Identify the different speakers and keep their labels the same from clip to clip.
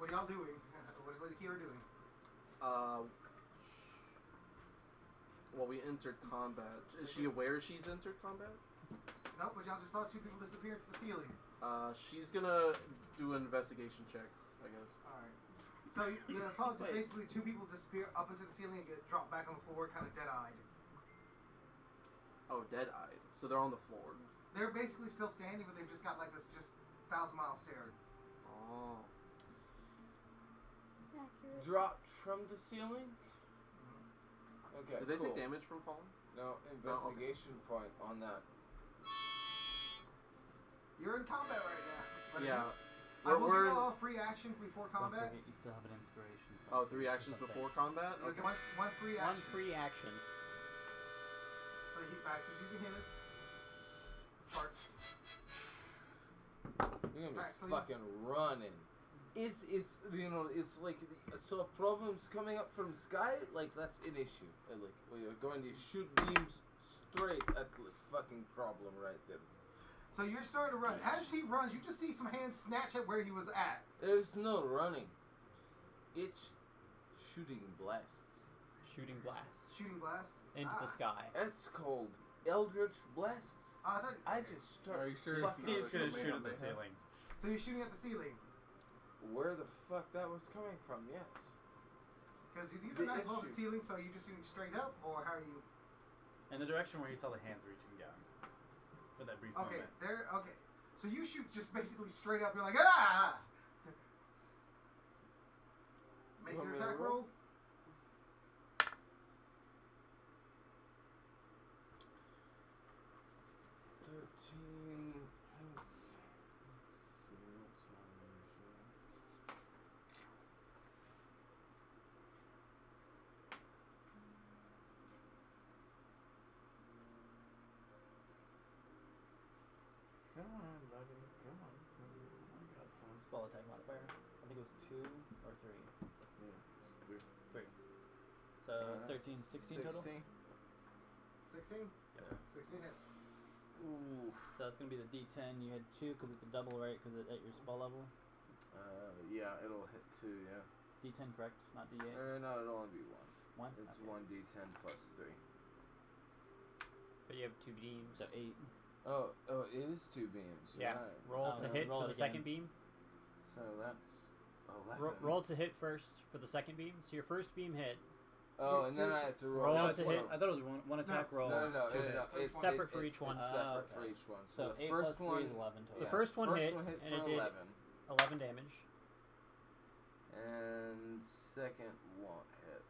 Speaker 1: what y'all doing? What is Lady Kiera doing?
Speaker 2: Well, we entered combat. Is she aware she's entered combat?
Speaker 1: No, but y'all just saw two people disappear into the ceiling.
Speaker 2: She's gonna do an investigation check, I guess.
Speaker 1: Alright. So you saw just basically two people disappear up into the ceiling and get dropped back on the floor, kind of dead-eyed.
Speaker 2: Oh, dead-eyed. So they're on the floor.
Speaker 1: They're basically still standing, but they've just got like this just 1,000-mile stare.
Speaker 2: Oh.
Speaker 3: Accurate.
Speaker 4: Dropped from the ceiling? Okay,
Speaker 2: Did they
Speaker 4: cool.
Speaker 2: take damage from falling?
Speaker 4: No, investigation point on that.
Speaker 1: You're in combat right now. But
Speaker 2: Yeah.
Speaker 1: I will give
Speaker 2: We're
Speaker 1: you all a free action before
Speaker 5: Don't
Speaker 1: combat.
Speaker 5: forget you still have an inspiration.
Speaker 2: Oh, 3 actions before combat?
Speaker 1: You'll
Speaker 2: Okay.
Speaker 1: get one free action.
Speaker 5: One free action.
Speaker 1: So he Baxter's using his. Part.
Speaker 4: You're gonna be
Speaker 1: Right, so
Speaker 4: fucking running. It's it's like, so a problem's coming up from sky, like that's an issue. Like we are going to shoot beams straight at the fucking problem right there.
Speaker 1: So you're starting to run. As he runs, you just see some hands snatch at where he was at.
Speaker 4: There's no running. It's shooting blasts.
Speaker 5: Shooting blast.
Speaker 1: Shooting blast.
Speaker 5: Into the sky.
Speaker 4: It's called Eldritch Blasts.
Speaker 1: I thought.
Speaker 4: I just start
Speaker 6: Are you sure
Speaker 4: fucking
Speaker 6: it's
Speaker 5: He's gonna
Speaker 6: Something
Speaker 5: shoot
Speaker 6: on
Speaker 5: at the
Speaker 6: the head.
Speaker 5: ceiling.
Speaker 1: So you're shooting at the ceiling.
Speaker 4: where the fuck that was coming from, yes.
Speaker 1: Because these
Speaker 4: The
Speaker 1: are not above
Speaker 4: issue.
Speaker 1: the ceiling, so are you just shooting straight up, or how are you?
Speaker 5: In the direction where he saw the hands reaching down. For that brief
Speaker 1: Okay,
Speaker 5: moment.
Speaker 1: there. Okay, so you shoot just basically straight up. You're like, ah! Make
Speaker 4: You want
Speaker 1: your
Speaker 4: me to
Speaker 1: attack
Speaker 4: roll?
Speaker 1: roll.
Speaker 4: Come on, buddy. Come on. Oh my god, fun.
Speaker 5: Spell attack modifier. I think it was 2 or 3.
Speaker 4: Yeah, it's 3.
Speaker 5: 3. So 13, 16 total?
Speaker 4: 16?
Speaker 1: 16.
Speaker 4: Yeah.
Speaker 1: 16 hits.
Speaker 4: Ooh.
Speaker 5: So that's going to be the D10. You had 2 because it's a double, right? Because at your spell level.
Speaker 4: Yeah, it'll hit 2, yeah.
Speaker 5: D10, correct? Not D8?
Speaker 4: No, it'll only be 1.
Speaker 5: 1?
Speaker 4: It's
Speaker 5: Okay.
Speaker 4: 1d10 plus 3.
Speaker 7: But you have 2 beams.
Speaker 5: So 8.
Speaker 4: Oh, it is 2 beams.
Speaker 7: Yeah.
Speaker 4: Right.
Speaker 7: Roll
Speaker 5: Oh,
Speaker 7: to
Speaker 5: no,
Speaker 7: hit
Speaker 5: roll
Speaker 7: for
Speaker 5: it
Speaker 7: the
Speaker 5: again.
Speaker 7: second beam.
Speaker 4: So that's 11.
Speaker 7: Roll to hit first for the second beam. So your first beam hit.
Speaker 4: Oh,
Speaker 1: Yes,
Speaker 4: and then
Speaker 1: yes.
Speaker 4: I have to roll.
Speaker 7: Roll
Speaker 5: No,
Speaker 7: to
Speaker 5: it's
Speaker 7: hit.
Speaker 5: one, I thought it was one attack roll.
Speaker 4: No,
Speaker 5: two hits.
Speaker 4: it's
Speaker 7: Separate for each one.
Speaker 4: It's separate
Speaker 5: okay.
Speaker 4: for each one.
Speaker 5: So
Speaker 4: the
Speaker 5: 8
Speaker 4: first
Speaker 5: plus 3 is 11 total.
Speaker 7: The first one hit,
Speaker 4: for
Speaker 7: and it did
Speaker 4: 11.
Speaker 7: 11 damage.
Speaker 4: And second won't hit.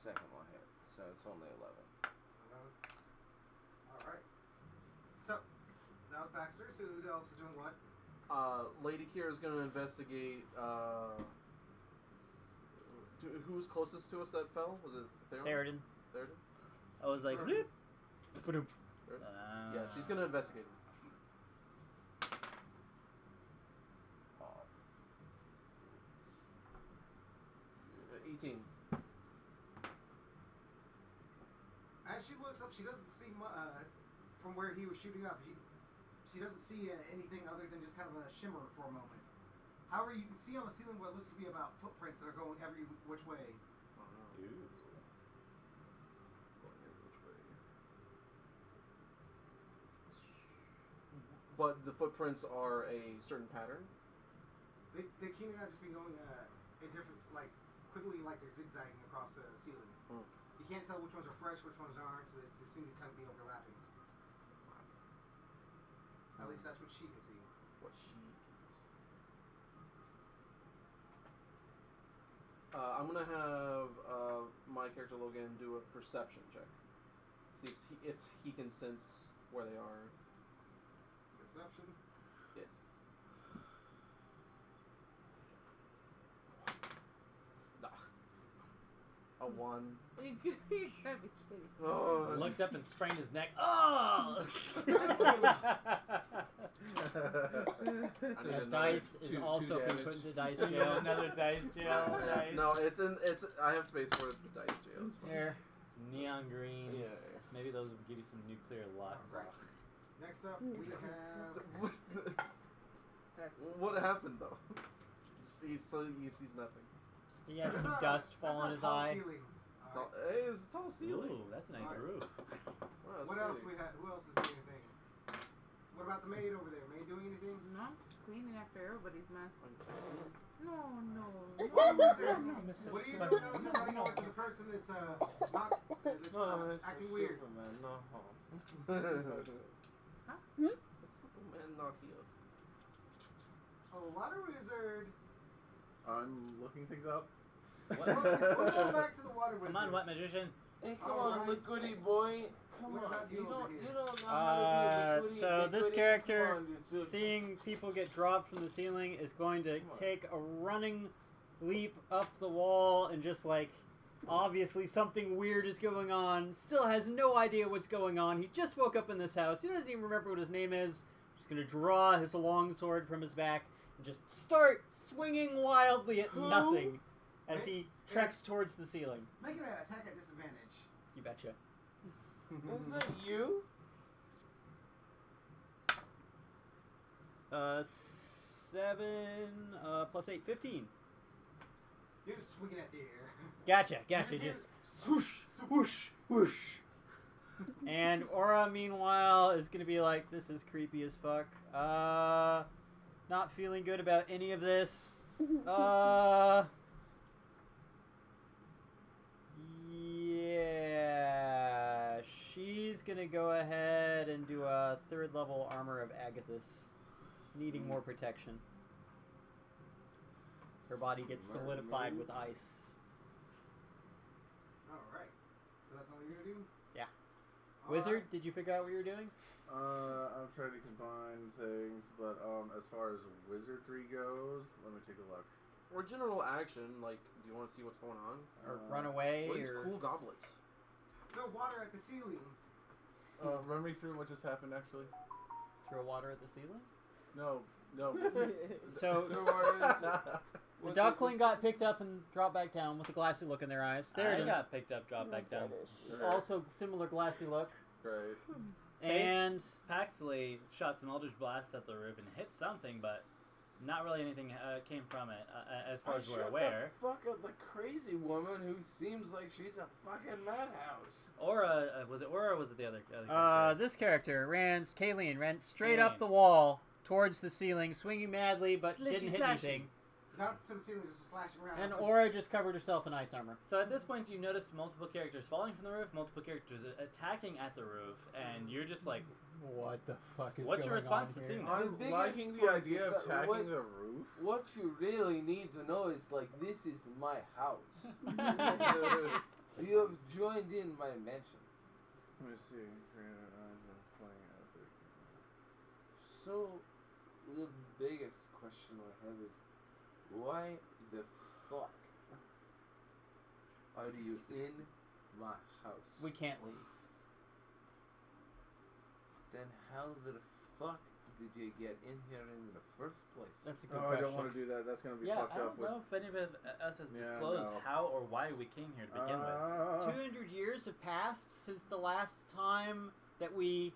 Speaker 4: Second won't hit. So it's only 11.
Speaker 1: 11. All right. So that was Baxter. So who else is doing what?
Speaker 2: Lady Kiera is going to investigate. Who's closest to us that fell? Was it Theron?
Speaker 7: Theoden.
Speaker 2: Theoden?
Speaker 5: I was like,
Speaker 1: Theoden.
Speaker 2: Theoden? Yeah, she's going to investigate.
Speaker 4: Oh.
Speaker 2: 18.
Speaker 1: As she looks up, she doesn't see from where he was shooting up. She doesn't see anything other than just kind of a shimmer for a moment. However, you can see on the ceiling what looks to be about footprints that are going every which way.
Speaker 2: Going every which way. But the footprints are a certain pattern.
Speaker 1: They can't just be going in different, like quickly, like they're zigzagging across the ceiling.
Speaker 2: Mm.
Speaker 1: You can't tell which ones are fresh, which ones aren't. So they seem to kind of be overlapping. At least that's what she can see.
Speaker 2: What she can see. I'm gonna have my character Logan do a perception check. See if he can sense where they are.
Speaker 1: Perception.
Speaker 2: Yes. Nah. A 1.
Speaker 3: You can't be kidding.
Speaker 2: Oh.
Speaker 5: I looked up and sprained his neck. Oh!
Speaker 7: This dice is also being put into dice jail.
Speaker 5: Another dice jail. Dice.
Speaker 2: No, it's I have space for the dice jail. It's fine.
Speaker 5: Here. It's neon greens.
Speaker 4: Yeah.
Speaker 5: Maybe those would give you some nuclear luck.
Speaker 1: Right. Next up, we have.
Speaker 2: What happened though? He sees nothing.
Speaker 7: He has some dust fall in his eye.
Speaker 1: Ceiling.
Speaker 2: Tall,
Speaker 1: Alright.
Speaker 2: hey, it's a tall ceiling.
Speaker 5: Ooh, that's a nice
Speaker 1: Alright.
Speaker 5: roof.
Speaker 2: Wow, that's
Speaker 1: What else
Speaker 2: pretty.
Speaker 1: we have? Who else is doing anything? What about the maid over there? Maid doing anything?
Speaker 3: No, I'm just cleaning after everybody's mess. No, no.
Speaker 1: Wizard,
Speaker 5: No, Mrs.
Speaker 1: what are you
Speaker 5: But-
Speaker 1: doing over there running over to the person that's
Speaker 4: No, Mr.
Speaker 1: acting weird?
Speaker 4: Superman, no.
Speaker 2: The Superman not here.
Speaker 1: Oh, water wizard.
Speaker 6: I'm looking things up.
Speaker 1: We'll go back to the water wizard.
Speaker 5: Come on, wet magician.
Speaker 4: Hey, come
Speaker 1: All
Speaker 4: on,
Speaker 1: right.
Speaker 4: look goody boy. Come
Speaker 1: What
Speaker 4: on.
Speaker 1: about you
Speaker 4: You
Speaker 1: over
Speaker 4: don't,
Speaker 1: here?
Speaker 4: you don't know how to be a goody.
Speaker 7: So this
Speaker 4: goody.
Speaker 7: character,
Speaker 4: Come on, you should-
Speaker 7: seeing people get dropped from the ceiling, is going to
Speaker 4: Come on.
Speaker 7: take a running leap up the wall and just like, obviously something weird is going on. Still has no idea what's going on. He just woke up in this house. He doesn't even remember what his name is. Just gonna draw his long sword from his back and just start swinging wildly at nothing as he treks towards the ceiling.
Speaker 1: Make it an attack at disadvantage.
Speaker 7: You betcha.
Speaker 4: Is that you?
Speaker 7: 7 plus 8, 15.
Speaker 1: You're just swinging at the air.
Speaker 7: Gotcha.
Speaker 1: You
Speaker 7: Just
Speaker 1: hear swoosh, swoosh, whoosh.
Speaker 7: and Aura, meanwhile, is gonna be like, "This is creepy as fuck. Not feeling good about any of this. Yeah, she's gonna go ahead and do a 3rd level Armor of Agathis, needing more protection. Her body gets solidified with ice.
Speaker 1: Alright. So that's all you're gonna do?
Speaker 7: Yeah.
Speaker 1: All
Speaker 7: Wizard,
Speaker 1: right.
Speaker 7: did you figure out what you were doing?
Speaker 6: I'm trying to combine things, but as far as wizardry goes, let me take a look.
Speaker 2: Or general action, like, do you want to see what's going on?
Speaker 7: Or run away?
Speaker 2: What are these
Speaker 7: or...
Speaker 2: cool goblets?
Speaker 1: Throw water at the ceiling.
Speaker 6: Run me through what just happened, actually.
Speaker 7: Throw water at the ceiling?
Speaker 6: No.
Speaker 7: So
Speaker 4: There was-
Speaker 7: the duckling got picked up and dropped back down with a glassy look in their eyes. There it
Speaker 5: I
Speaker 7: is.
Speaker 5: got picked up, dropped back down.
Speaker 7: Also similar glassy look.
Speaker 6: Right.
Speaker 7: And
Speaker 5: Paxley shot some Eldritch blasts at the roof and hit something, but not really anything came from it, as far as we're aware.
Speaker 4: The fuck up the crazy woman who seems like she's a fucking madhouse.
Speaker 5: Aura, was it Aura or was it the other character?
Speaker 7: this character Kayleen ran straight
Speaker 5: Kayleen.
Speaker 7: up the wall towards the ceiling, swinging madly, but
Speaker 5: Slishy
Speaker 7: didn't hit
Speaker 5: slashy.
Speaker 7: anything.
Speaker 1: Not to the ceiling, just slashing around.
Speaker 7: And Aura just covered herself in ice armor.
Speaker 5: So at this point, you notice multiple characters falling from the roof, multiple characters attacking at the roof, and you're just like,
Speaker 7: What the fuck is
Speaker 5: What's your
Speaker 7: going
Speaker 5: response
Speaker 7: on
Speaker 5: to
Speaker 7: here?
Speaker 5: seeing
Speaker 6: I'm
Speaker 4: biggest
Speaker 6: liking the
Speaker 4: point
Speaker 6: idea
Speaker 4: is
Speaker 6: of
Speaker 4: that
Speaker 6: attacking
Speaker 4: what-
Speaker 6: the roof.
Speaker 4: What you really need to know is like this is my house. You have joined in my mansion.
Speaker 6: Let me see.
Speaker 4: So the biggest question I have is why the fuck are you in my house?
Speaker 7: We can't leave.
Speaker 4: Then how the fuck did you get in here in the first place?
Speaker 7: That's a good
Speaker 6: Oh, I
Speaker 7: question.
Speaker 6: don't want to do that. That's going to be
Speaker 5: yeah,
Speaker 6: fucked
Speaker 5: I
Speaker 6: up
Speaker 5: don't
Speaker 6: with.
Speaker 5: know if any of us has
Speaker 6: Yeah,
Speaker 5: disclosed
Speaker 6: no.
Speaker 5: how or why we came here to begin with.
Speaker 7: 200 years have passed since the last time that we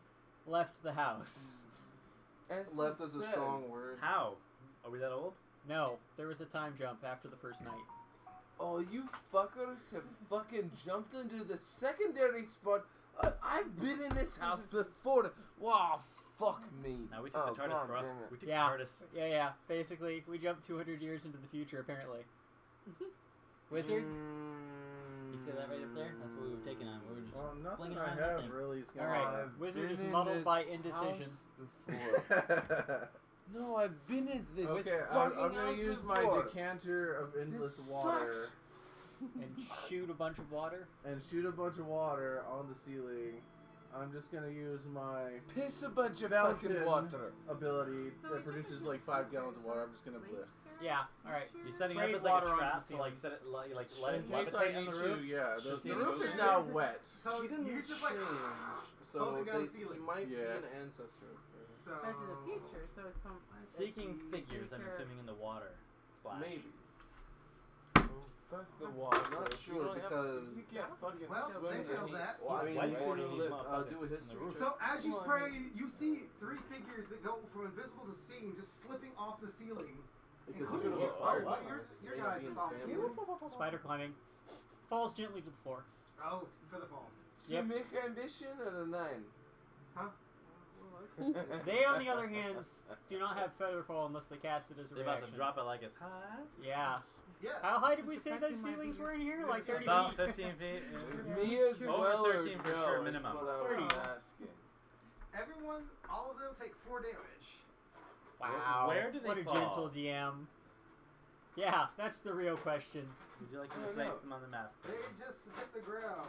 Speaker 7: left the house.
Speaker 4: As
Speaker 2: Left
Speaker 4: I
Speaker 2: is a
Speaker 4: said,
Speaker 2: strong word.
Speaker 5: How? Are we that old?
Speaker 7: No, there was a time jump after the first night.
Speaker 4: Oh, you fuckers have fucking jumped into the secondary spot. I've been in this house before. Wow, fuck me.
Speaker 5: Now we took
Speaker 4: Oh,
Speaker 5: the TARDIS,
Speaker 4: God
Speaker 5: bro.
Speaker 4: damn it.
Speaker 5: We took
Speaker 7: Yeah.
Speaker 5: the TARDIS.
Speaker 7: Yeah. Basically, we jumped 200 years into the future, apparently. Wizard?
Speaker 5: You see that right up there? That's what we were taking on. We were just
Speaker 6: Well, nothing
Speaker 5: flinging
Speaker 6: I
Speaker 5: around
Speaker 6: have
Speaker 5: nothing.
Speaker 6: really is going
Speaker 7: Alright,
Speaker 4: I've
Speaker 7: Wizard
Speaker 4: been
Speaker 7: is
Speaker 4: in
Speaker 7: muddled
Speaker 4: this
Speaker 7: by indecision.
Speaker 4: house before.
Speaker 6: to.
Speaker 4: No, I've been in this
Speaker 6: Okay,
Speaker 4: fucking
Speaker 6: I'm going
Speaker 4: house
Speaker 6: to use
Speaker 4: before.
Speaker 6: my decanter of endless
Speaker 4: This
Speaker 6: water
Speaker 4: sucks.
Speaker 7: And shoot a bunch of water.
Speaker 6: and shoot a bunch of water on the ceiling. I'm just going to use my
Speaker 4: Piss a bunch of
Speaker 6: Fountain.
Speaker 4: fucking water.
Speaker 6: ability
Speaker 3: So
Speaker 6: that
Speaker 3: we
Speaker 6: produces
Speaker 3: took
Speaker 6: like 5 gallons of water. I'm just going to bleh.
Speaker 7: Yeah, alright.
Speaker 5: You're setting it
Speaker 7: Sprayed
Speaker 5: up as like
Speaker 7: water
Speaker 5: a
Speaker 7: onto
Speaker 5: trap
Speaker 7: the
Speaker 5: to like
Speaker 7: ceiling.
Speaker 5: set it like let
Speaker 6: In
Speaker 5: it
Speaker 6: case I
Speaker 5: levitate on
Speaker 6: need
Speaker 5: the
Speaker 6: to,
Speaker 5: roof.
Speaker 6: yeah. The
Speaker 5: Just
Speaker 6: roof is
Speaker 1: shoot.
Speaker 6: now wet.
Speaker 1: So
Speaker 2: She didn't
Speaker 1: you're just like,
Speaker 2: So
Speaker 1: closing down the
Speaker 2: he
Speaker 1: ceiling.
Speaker 2: might be
Speaker 6: Yeah.
Speaker 2: an ancestor.
Speaker 1: so.
Speaker 3: But to the future, so it's some.
Speaker 1: Let's
Speaker 5: Seeking
Speaker 1: see.
Speaker 5: figures, I'm
Speaker 3: Take care of-
Speaker 5: assuming in the water. Splash.
Speaker 2: Maybe.
Speaker 4: Oh, fuck the water.
Speaker 2: Not
Speaker 4: You
Speaker 2: sure,
Speaker 4: don't have-
Speaker 2: because-
Speaker 4: you can't fucking
Speaker 1: Well,
Speaker 4: swim
Speaker 1: they
Speaker 4: in
Speaker 1: failed
Speaker 4: heat.
Speaker 1: that.
Speaker 2: Well, I mean,
Speaker 5: Why
Speaker 2: we
Speaker 5: do you
Speaker 2: can
Speaker 5: need these motherfuckers
Speaker 2: do a
Speaker 5: in the
Speaker 2: history
Speaker 5: roof?
Speaker 2: check.
Speaker 1: So as you
Speaker 4: Come on,
Speaker 1: spray,
Speaker 4: man.
Speaker 1: you see 3 figures that go from invisible to seen, just slipping off the ceiling
Speaker 2: Because
Speaker 1: Oh,
Speaker 2: he could have
Speaker 1: oh,
Speaker 2: acquired
Speaker 1: well,
Speaker 2: that.
Speaker 1: your
Speaker 2: May
Speaker 1: guy
Speaker 2: not be
Speaker 1: is
Speaker 2: in
Speaker 1: off
Speaker 2: family.
Speaker 1: too.
Speaker 7: Spider climbing. Falls gently to the floor.
Speaker 1: Oh, for the fall.
Speaker 4: So
Speaker 7: Yep.
Speaker 4: make ambition at a 9.
Speaker 1: Huh?
Speaker 7: They, on the other hand, do not have feather fall unless they cast it as a
Speaker 5: They're about
Speaker 7: reaction.
Speaker 5: to drop it like it's hot.
Speaker 7: Yeah.
Speaker 1: Yes.
Speaker 7: How high did we
Speaker 3: This
Speaker 7: say
Speaker 3: affecting
Speaker 7: those
Speaker 3: my
Speaker 7: ceilings
Speaker 3: view.
Speaker 7: were in here? Like 30
Speaker 5: About
Speaker 7: feet?
Speaker 5: 15 feet.
Speaker 4: Me as
Speaker 5: Over
Speaker 4: well
Speaker 5: 13
Speaker 4: or
Speaker 5: for
Speaker 4: no,
Speaker 5: sure,
Speaker 4: is
Speaker 5: minimum.
Speaker 4: what I was
Speaker 7: 30.
Speaker 4: asking.
Speaker 1: Everyone, all of them take 4 damage.
Speaker 7: Wow.
Speaker 5: Where do they
Speaker 7: what a
Speaker 5: fall?
Speaker 7: gentle DM. Yeah, that's the real question.
Speaker 5: Would you like
Speaker 4: I
Speaker 5: to
Speaker 4: don't
Speaker 5: place
Speaker 4: know.
Speaker 5: them on the map?
Speaker 1: They just hit the ground.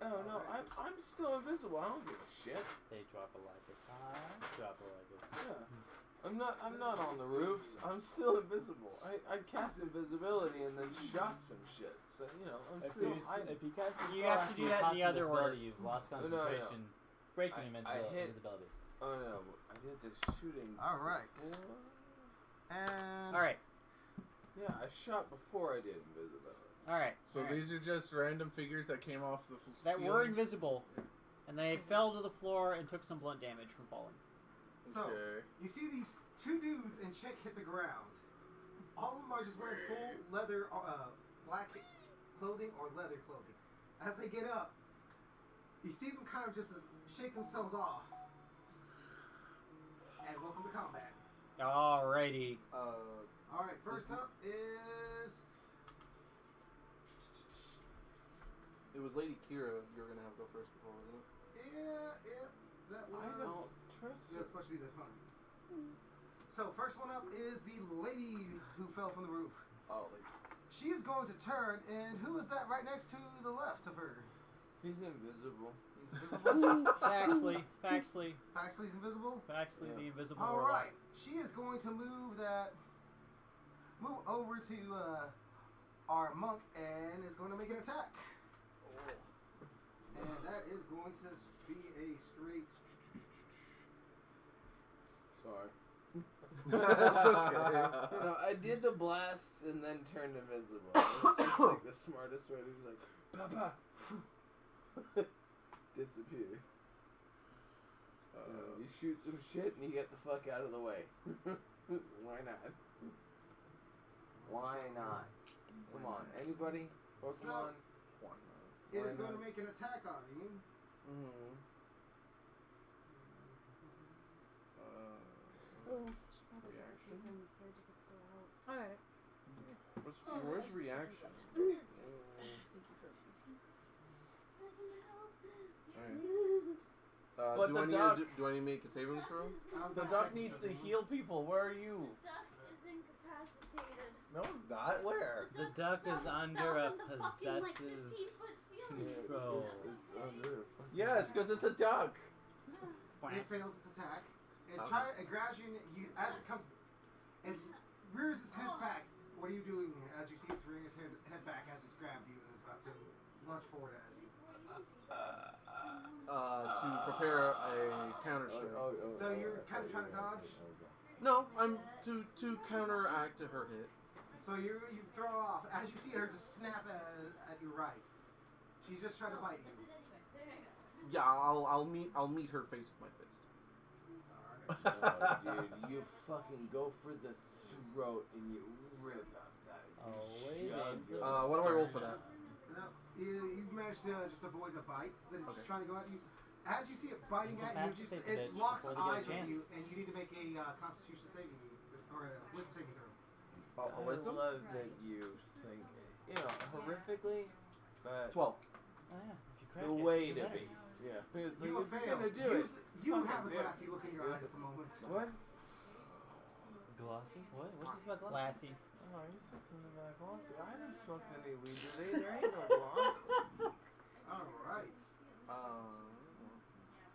Speaker 4: Oh no, I'm still invisible. I don't give a shit.
Speaker 5: They drop it like it's hot. Drop it like it's hot.
Speaker 4: Yeah. I'm not on the roofs. I'm still invisible. I cast invisibility and then shot some shit. So you know, I'm still hiding.
Speaker 5: If you cast
Speaker 7: You have to do that in the other order.
Speaker 5: You've lost
Speaker 4: No.
Speaker 5: concentration. Breaking
Speaker 4: I hit-
Speaker 5: invisibility.
Speaker 4: Oh no, I did this shooting.
Speaker 1: All right.
Speaker 4: before.
Speaker 1: And
Speaker 7: Alright,
Speaker 4: Yeah, I shot before I did invisibility.
Speaker 7: alright.
Speaker 6: So
Speaker 1: Alright.
Speaker 6: these are just random figures that came off the
Speaker 7: That
Speaker 6: ceiling?
Speaker 7: were invisible. And they fell to the floor and took some blunt damage from falling.
Speaker 1: So
Speaker 6: Okay.
Speaker 1: you see these 2 dudes in check hit the ground. All of them are just wearing full leather, black clothing or leather clothing. As they get up, you see them kind of just shake themselves off. And welcome to combat.
Speaker 7: Alrighty.
Speaker 1: All right, first up is
Speaker 2: It was Lady Kira you were gonna have go first before, wasn't it?
Speaker 1: that was.
Speaker 4: I don't trust
Speaker 1: That's
Speaker 4: it.
Speaker 1: supposed to be the fun. So first one up is the lady who fell from the roof.
Speaker 2: Oh, like
Speaker 1: She is going to turn, and who is that right next to the left of her?
Speaker 4: He's invisible.
Speaker 1: He's invisible.
Speaker 7: Paxley. Paxley.
Speaker 1: Paxley's invisible.
Speaker 7: Paxley,
Speaker 4: Yeah.
Speaker 7: the invisible
Speaker 1: All
Speaker 7: warlock.
Speaker 1: right, she is going to move over to our monk and is going to make an attack. And that is going to be a straight.
Speaker 4: Sorry. That's okay. You know, I did the blasts and then turned invisible. It was just like the smartest way to just like, Papa, disappear. You know, you shoot some shit and you get the fuck out of the way. Why not? Why not? Come on, anybody? Pokemon?
Speaker 1: It
Speaker 4: Why
Speaker 1: is going
Speaker 4: not?
Speaker 1: to make an attack on you.
Speaker 4: Mm-hmm.
Speaker 3: Alright.
Speaker 2: where's reaction? Alright.
Speaker 4: But
Speaker 2: do
Speaker 4: the
Speaker 2: I need
Speaker 4: duck-
Speaker 2: do I need to make a saving throw?
Speaker 4: The duck needs to heal people. Where are you?
Speaker 8: The duck is incapacitated.
Speaker 6: No, it's not. Where?
Speaker 5: The duck is under a
Speaker 8: fell from the fucking, like,
Speaker 5: possessive
Speaker 8: 15-foot ceiling.
Speaker 5: control.
Speaker 4: It's under.
Speaker 6: Yes, because it's a duck.
Speaker 1: It fails its attack. It
Speaker 2: Okay.
Speaker 1: it grabs you, as it comes, and rears its head back. What are you doing as you see it's rearing its head back as it's grabbed you and is about to lunge forward at you?
Speaker 2: To prepare a counter strike.
Speaker 1: So you're kind of trying to dodge?
Speaker 2: No, I'm to counteract to her hit.
Speaker 1: So you throw off as you see her just snap at your right. She's just trying to bite you.
Speaker 2: Yeah, I'll meet her face with my fist.
Speaker 1: Alright.
Speaker 4: Oh, dude, you fucking go for the throat and you rip out that.
Speaker 5: Always
Speaker 4: jugular.
Speaker 2: What do I roll for that?
Speaker 1: No, you managed to just avoid the bite that it's
Speaker 2: Okay.
Speaker 1: trying to go at you. As you see it biting at you,
Speaker 5: Incapacitate the
Speaker 1: it
Speaker 5: bitch
Speaker 1: locks
Speaker 5: before they get a
Speaker 1: eyes with
Speaker 5: chance.
Speaker 1: you, and you need to make a Constitution saving or a wisdom saving throw.
Speaker 2: A
Speaker 4: I
Speaker 2: wisdom?
Speaker 4: love that you think, you know, horrifically, but
Speaker 2: 12.
Speaker 5: Oh, yeah. If you crack
Speaker 4: the
Speaker 5: it,
Speaker 4: way
Speaker 5: you
Speaker 4: to
Speaker 5: got
Speaker 4: be.
Speaker 5: it.
Speaker 4: Yeah. It's like,
Speaker 1: You
Speaker 4: if
Speaker 1: have
Speaker 4: you're
Speaker 1: failed.
Speaker 4: gonna do it.
Speaker 1: You have a
Speaker 4: fucking do it.
Speaker 1: glassy look in your eyes at the moment.
Speaker 4: What?
Speaker 5: Glossy? What? What's this about glossy?
Speaker 7: Lassie.
Speaker 4: Oh, you said something about glossy. I haven't smoked any weed today. There ain't no glossy.
Speaker 1: Alright.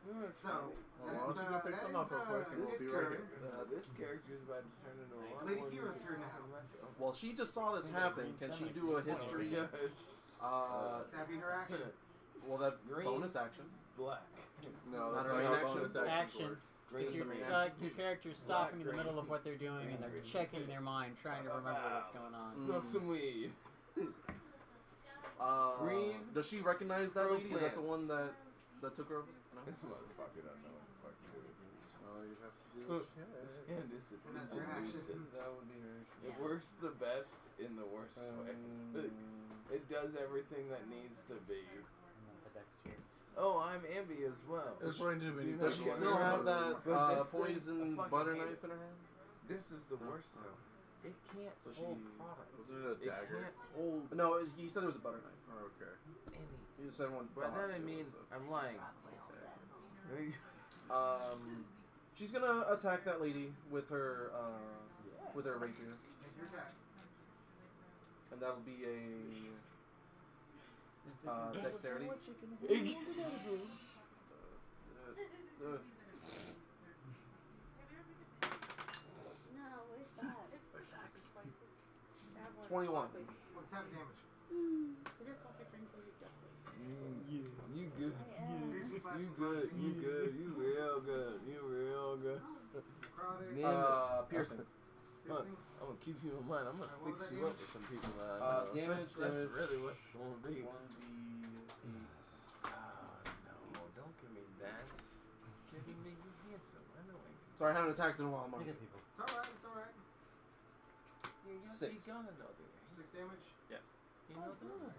Speaker 4: We were
Speaker 1: So,
Speaker 4: trying.
Speaker 6: Well, why don't you go pick some up real quick and we'll
Speaker 1: it's
Speaker 6: see what I
Speaker 1: turn.
Speaker 6: get.
Speaker 4: This character is about to turn into a lot
Speaker 1: Lady
Speaker 4: more
Speaker 1: Kira's
Speaker 4: than
Speaker 1: turn
Speaker 4: a
Speaker 1: now.
Speaker 4: fucking mess.
Speaker 2: Well, she just saw this happen. Can she do a history?
Speaker 4: Yeah,
Speaker 1: That'd be her action.
Speaker 2: Well, that
Speaker 4: Green.
Speaker 2: bonus action.
Speaker 4: black.
Speaker 6: No,
Speaker 2: Not
Speaker 6: that's
Speaker 2: a
Speaker 6: not
Speaker 2: main
Speaker 6: how
Speaker 2: action.
Speaker 6: bonus
Speaker 7: Action.
Speaker 6: actions work.
Speaker 4: Green.
Speaker 2: It's a main
Speaker 7: Your character's stopping in the
Speaker 4: Black,
Speaker 7: middle of
Speaker 4: green.
Speaker 7: what they're doing and they're
Speaker 4: Green.
Speaker 7: checking their mind, trying to remember what's going on.
Speaker 4: Smoke some weed. Green.
Speaker 2: Does she recognize that
Speaker 4: Grow
Speaker 2: lady? Is that the
Speaker 4: plants.
Speaker 2: one that took her over? No.
Speaker 4: This motherfucker don't know what the fuck he is.
Speaker 6: Oh, you've have to do a check.
Speaker 4: And this is
Speaker 1: And that's your action.
Speaker 2: That would be her.
Speaker 4: It works the best in the worst way. It does everything that needs to be.
Speaker 5: And then the dexterous.
Speaker 4: Oh, I'm Ambi as well.
Speaker 6: It's going to be.
Speaker 2: Does she
Speaker 4: Does
Speaker 2: still have that
Speaker 4: But this thing,
Speaker 2: poison
Speaker 4: I fucking
Speaker 2: butter
Speaker 4: hate
Speaker 2: knife
Speaker 4: it.
Speaker 2: in her hand?
Speaker 4: This is the worst though. It can't
Speaker 2: So she-
Speaker 4: hold product.
Speaker 6: Was it a
Speaker 4: It
Speaker 6: dagger?
Speaker 4: can't hold
Speaker 2: No, he said it was a butter knife.
Speaker 6: Okay.
Speaker 4: any.
Speaker 2: He just said one.
Speaker 4: By
Speaker 2: fell
Speaker 4: that I
Speaker 2: out,
Speaker 4: mean
Speaker 2: so.
Speaker 4: I'm lying.
Speaker 2: She's gonna attack that lady with her rapier,
Speaker 1: Make your attacks.
Speaker 2: and that'll be a dexterity. Uh,
Speaker 8: No, where's that?
Speaker 2: 21.
Speaker 1: What type of damage?
Speaker 4: You good.
Speaker 1: Piercing slash
Speaker 4: You good. You good. You real good. You real good.
Speaker 1: necrotic.
Speaker 4: Yeah.
Speaker 2: Piercing.
Speaker 1: Piercing.
Speaker 4: I'm gonna keep you in mind. I'm gonna
Speaker 1: Alright, what
Speaker 4: fix
Speaker 1: was
Speaker 4: you
Speaker 1: that
Speaker 4: up with some people that I know.
Speaker 2: Damage,
Speaker 4: That's
Speaker 2: damage.
Speaker 4: really what's gonna be.
Speaker 2: 1d8.
Speaker 4: Oh no! Don't give me that. Give me you handsome. I know.
Speaker 2: Sorry, I haven't attacked in a while, Mark.
Speaker 5: Look at people.
Speaker 1: It's alright, it's alright.
Speaker 4: You
Speaker 2: Six.
Speaker 4: gotta know the right?
Speaker 1: 6 damage.
Speaker 2: Yes.
Speaker 4: You know the right?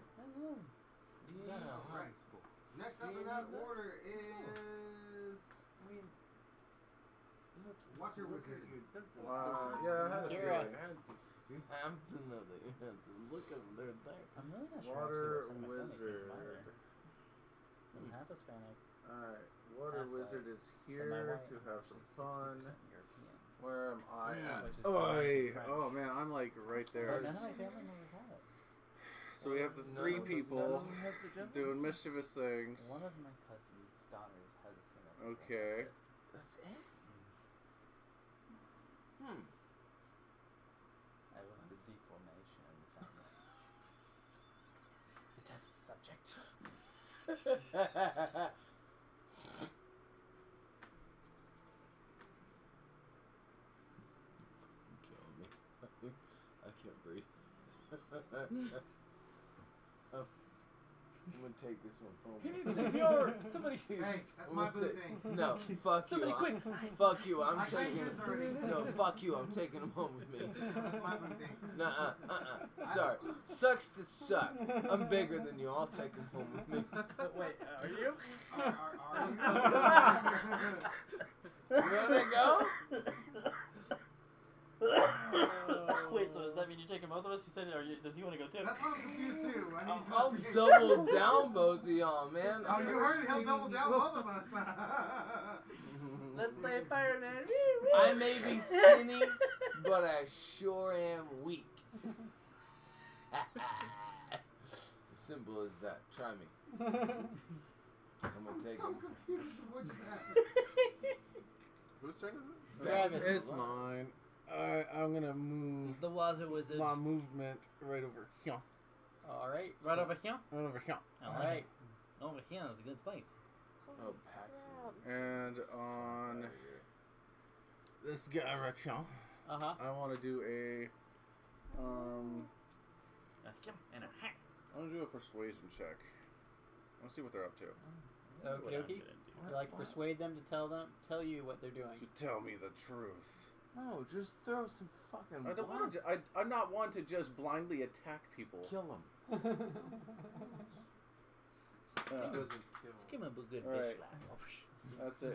Speaker 5: Got a
Speaker 4: Yeah.
Speaker 5: high school.
Speaker 1: Next up in that order is
Speaker 4: I mean, look.
Speaker 1: Water
Speaker 4: Look
Speaker 1: Wizard.
Speaker 4: at your dimples.
Speaker 6: Yeah, I had a
Speaker 7: Kira.
Speaker 4: You have to know that you have to look at their thing.
Speaker 5: I'm really not sure.
Speaker 6: Water
Speaker 5: actually what some of my
Speaker 6: wizard.
Speaker 5: family came from either. I'm half Hispanic.
Speaker 6: Alright, water
Speaker 5: Half
Speaker 6: wizard is
Speaker 5: but my
Speaker 6: here
Speaker 5: white
Speaker 6: to have some
Speaker 5: is
Speaker 6: fun.
Speaker 5: 60% European.
Speaker 6: Where am I at?
Speaker 5: Which is French.
Speaker 6: Oh man, I'm like right
Speaker 5: But
Speaker 6: there.
Speaker 5: none of my family members have it.
Speaker 6: So we have the
Speaker 4: None
Speaker 6: three
Speaker 4: of us-
Speaker 6: people
Speaker 4: none of them have the dimples.
Speaker 6: doing mischievous things.
Speaker 5: One of my cousin's daughters has a single.
Speaker 6: Okay.
Speaker 4: That's it. Hmm.
Speaker 5: I was the deformation in the family. The test subject.
Speaker 4: Killing me. I can't breathe. I'm gonna take this one home.
Speaker 5: He needs CPR! Somebody.
Speaker 1: Hey, that's
Speaker 4: I'm
Speaker 1: my
Speaker 4: gonna
Speaker 1: boo
Speaker 4: take-
Speaker 1: thing.
Speaker 4: No, fuck you.
Speaker 5: Somebody quick.
Speaker 4: Fuck you. I'm
Speaker 1: I can't
Speaker 4: taking.
Speaker 1: get it already.
Speaker 4: No, fuck you. I'm taking him home with me.
Speaker 1: That's my boo thing.
Speaker 4: Nuh-uh. Sorry. Sucks to suck. I'm bigger than you. I'll take him home with me.
Speaker 5: Wait, are you?
Speaker 1: Are you?
Speaker 4: You wanna go?
Speaker 5: Wait, so does that mean you're taking both of us? You said, does he want to go too?
Speaker 1: That's why I'm confused too. I need
Speaker 4: I'll
Speaker 1: to
Speaker 4: double down both of y'all, man.
Speaker 1: Oh, you heard it. He'll double down both of us.
Speaker 5: Let's play fireman.
Speaker 4: I may be skinny, but I sure am weak. Simple as that. Try me. I'm gonna
Speaker 1: I'm
Speaker 4: take
Speaker 1: so
Speaker 4: him.
Speaker 1: confused with what just happened.
Speaker 6: Whose turn is it?
Speaker 7: Travis.
Speaker 6: It's mine. I'm gonna move
Speaker 5: The Waza Wizard.
Speaker 6: my movement right over here.
Speaker 7: Alright.
Speaker 5: Right over here?
Speaker 6: Right over here.
Speaker 5: I like
Speaker 7: Alright.
Speaker 5: it. Over here is a good space.
Speaker 4: Oh, Paxton.
Speaker 6: And on this guy right here,
Speaker 7: Uh huh.
Speaker 6: I want to do a
Speaker 5: A him and a ha.
Speaker 6: I want to do a persuasion check. I want to see what they're up to.
Speaker 5: What I'm
Speaker 7: Okie dokie.
Speaker 5: gonna do.
Speaker 7: You like to persuade them to tell you what they're doing.
Speaker 6: To tell me the truth.
Speaker 4: No, just throw some fucking
Speaker 6: I don't want
Speaker 4: bluff.
Speaker 6: to. I'm not one to just blindly attack people.
Speaker 4: Kill him. He doesn't kill
Speaker 5: Just give him a good
Speaker 6: Alright.
Speaker 5: bitch slap.
Speaker 6: That's a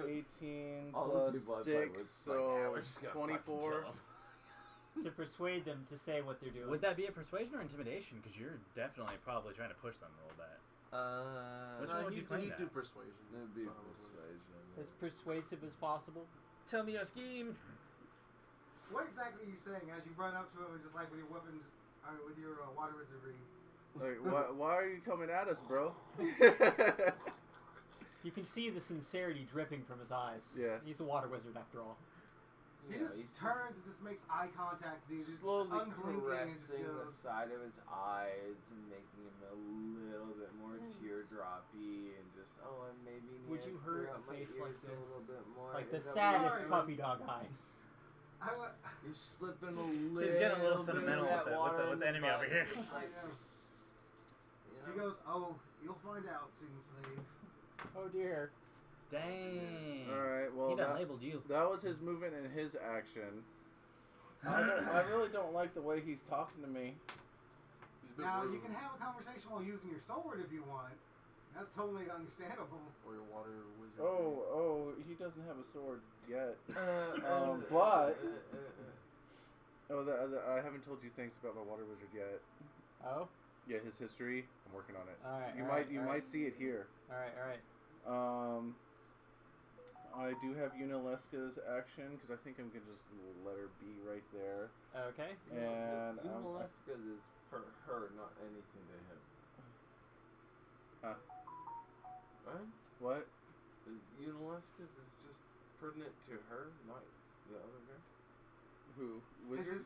Speaker 6: 18
Speaker 4: All the
Speaker 6: plus
Speaker 4: people I play with,
Speaker 6: 6,
Speaker 4: like, yeah,
Speaker 6: so
Speaker 4: we're just gonna fucking
Speaker 6: 24.
Speaker 4: kill him.
Speaker 7: To persuade them to say what they're doing.
Speaker 5: Would that be a persuasion or intimidation? Because you're definitely probably trying to push them a little bit. Which one would you claim
Speaker 2: he'd
Speaker 5: that?
Speaker 2: do persuasion.
Speaker 4: That'd be
Speaker 2: Probably.
Speaker 4: persuasion.
Speaker 7: As persuasive as possible.
Speaker 5: Tell me your scheme.
Speaker 1: What exactly are you saying as you run up to him and just like with your weapons, with your water wizardry?
Speaker 6: Like, why are you coming at us, bro?
Speaker 7: You can see the sincerity dripping from his eyes.
Speaker 6: Yes.
Speaker 7: He's a water wizard after all.
Speaker 1: He
Speaker 4: Yeah,
Speaker 1: just
Speaker 4: he's
Speaker 1: turns and just makes eye contact with you. Just
Speaker 4: slowly
Speaker 1: unblinking and just
Speaker 4: caressing the
Speaker 1: goes,
Speaker 4: side of his eyes and making him a little bit more teardroppy and just and maybe
Speaker 7: Would
Speaker 4: need
Speaker 7: you
Speaker 4: to
Speaker 7: hurt
Speaker 4: clear
Speaker 7: a
Speaker 4: out my
Speaker 7: face
Speaker 4: ears
Speaker 7: like
Speaker 4: a
Speaker 7: this?
Speaker 4: little bit more.
Speaker 7: Like the
Speaker 4: Is that what
Speaker 7: saddest
Speaker 1: Sorry.
Speaker 4: you're
Speaker 7: puppy dog eyes.
Speaker 1: I wa-
Speaker 4: You're slipping a little.
Speaker 5: He's getting a little
Speaker 4: bit of
Speaker 5: sentimental
Speaker 4: that
Speaker 5: with
Speaker 4: water
Speaker 5: the
Speaker 4: in
Speaker 5: enemy
Speaker 4: the
Speaker 5: over
Speaker 4: butt,
Speaker 5: here.
Speaker 4: just like,
Speaker 1: I know.
Speaker 4: you
Speaker 1: He
Speaker 4: know?
Speaker 1: goes, "Oh, you'll find out soon, slave."
Speaker 7: Oh dear.
Speaker 5: Dang.
Speaker 6: All right. Well,
Speaker 5: He done
Speaker 6: that,
Speaker 5: labeled you.
Speaker 6: that was his movement and his action. I really don't like the way he's talking to me.
Speaker 2: He's a bit
Speaker 1: Now
Speaker 2: rude.
Speaker 1: you can have a conversation while using your sword if you want. That's totally understandable.
Speaker 2: Or your water wizard.
Speaker 6: Oh, he doesn't have a sword yet.
Speaker 4: But
Speaker 6: I haven't told you things about my water wizard yet.
Speaker 7: Oh.
Speaker 6: Yeah, his history. I'm working on it.
Speaker 7: All right.
Speaker 6: You might see it here.
Speaker 7: All right.
Speaker 6: I do have Unalesca's action because I think I'm gonna just let her be right there.
Speaker 7: Okay.
Speaker 6: And
Speaker 4: Unalesca's is per her, not anything they have.
Speaker 6: Huh?
Speaker 4: Right?
Speaker 6: What?
Speaker 4: Unalesca's is just pertinent to her, not the other guy.
Speaker 6: Who? Wizard?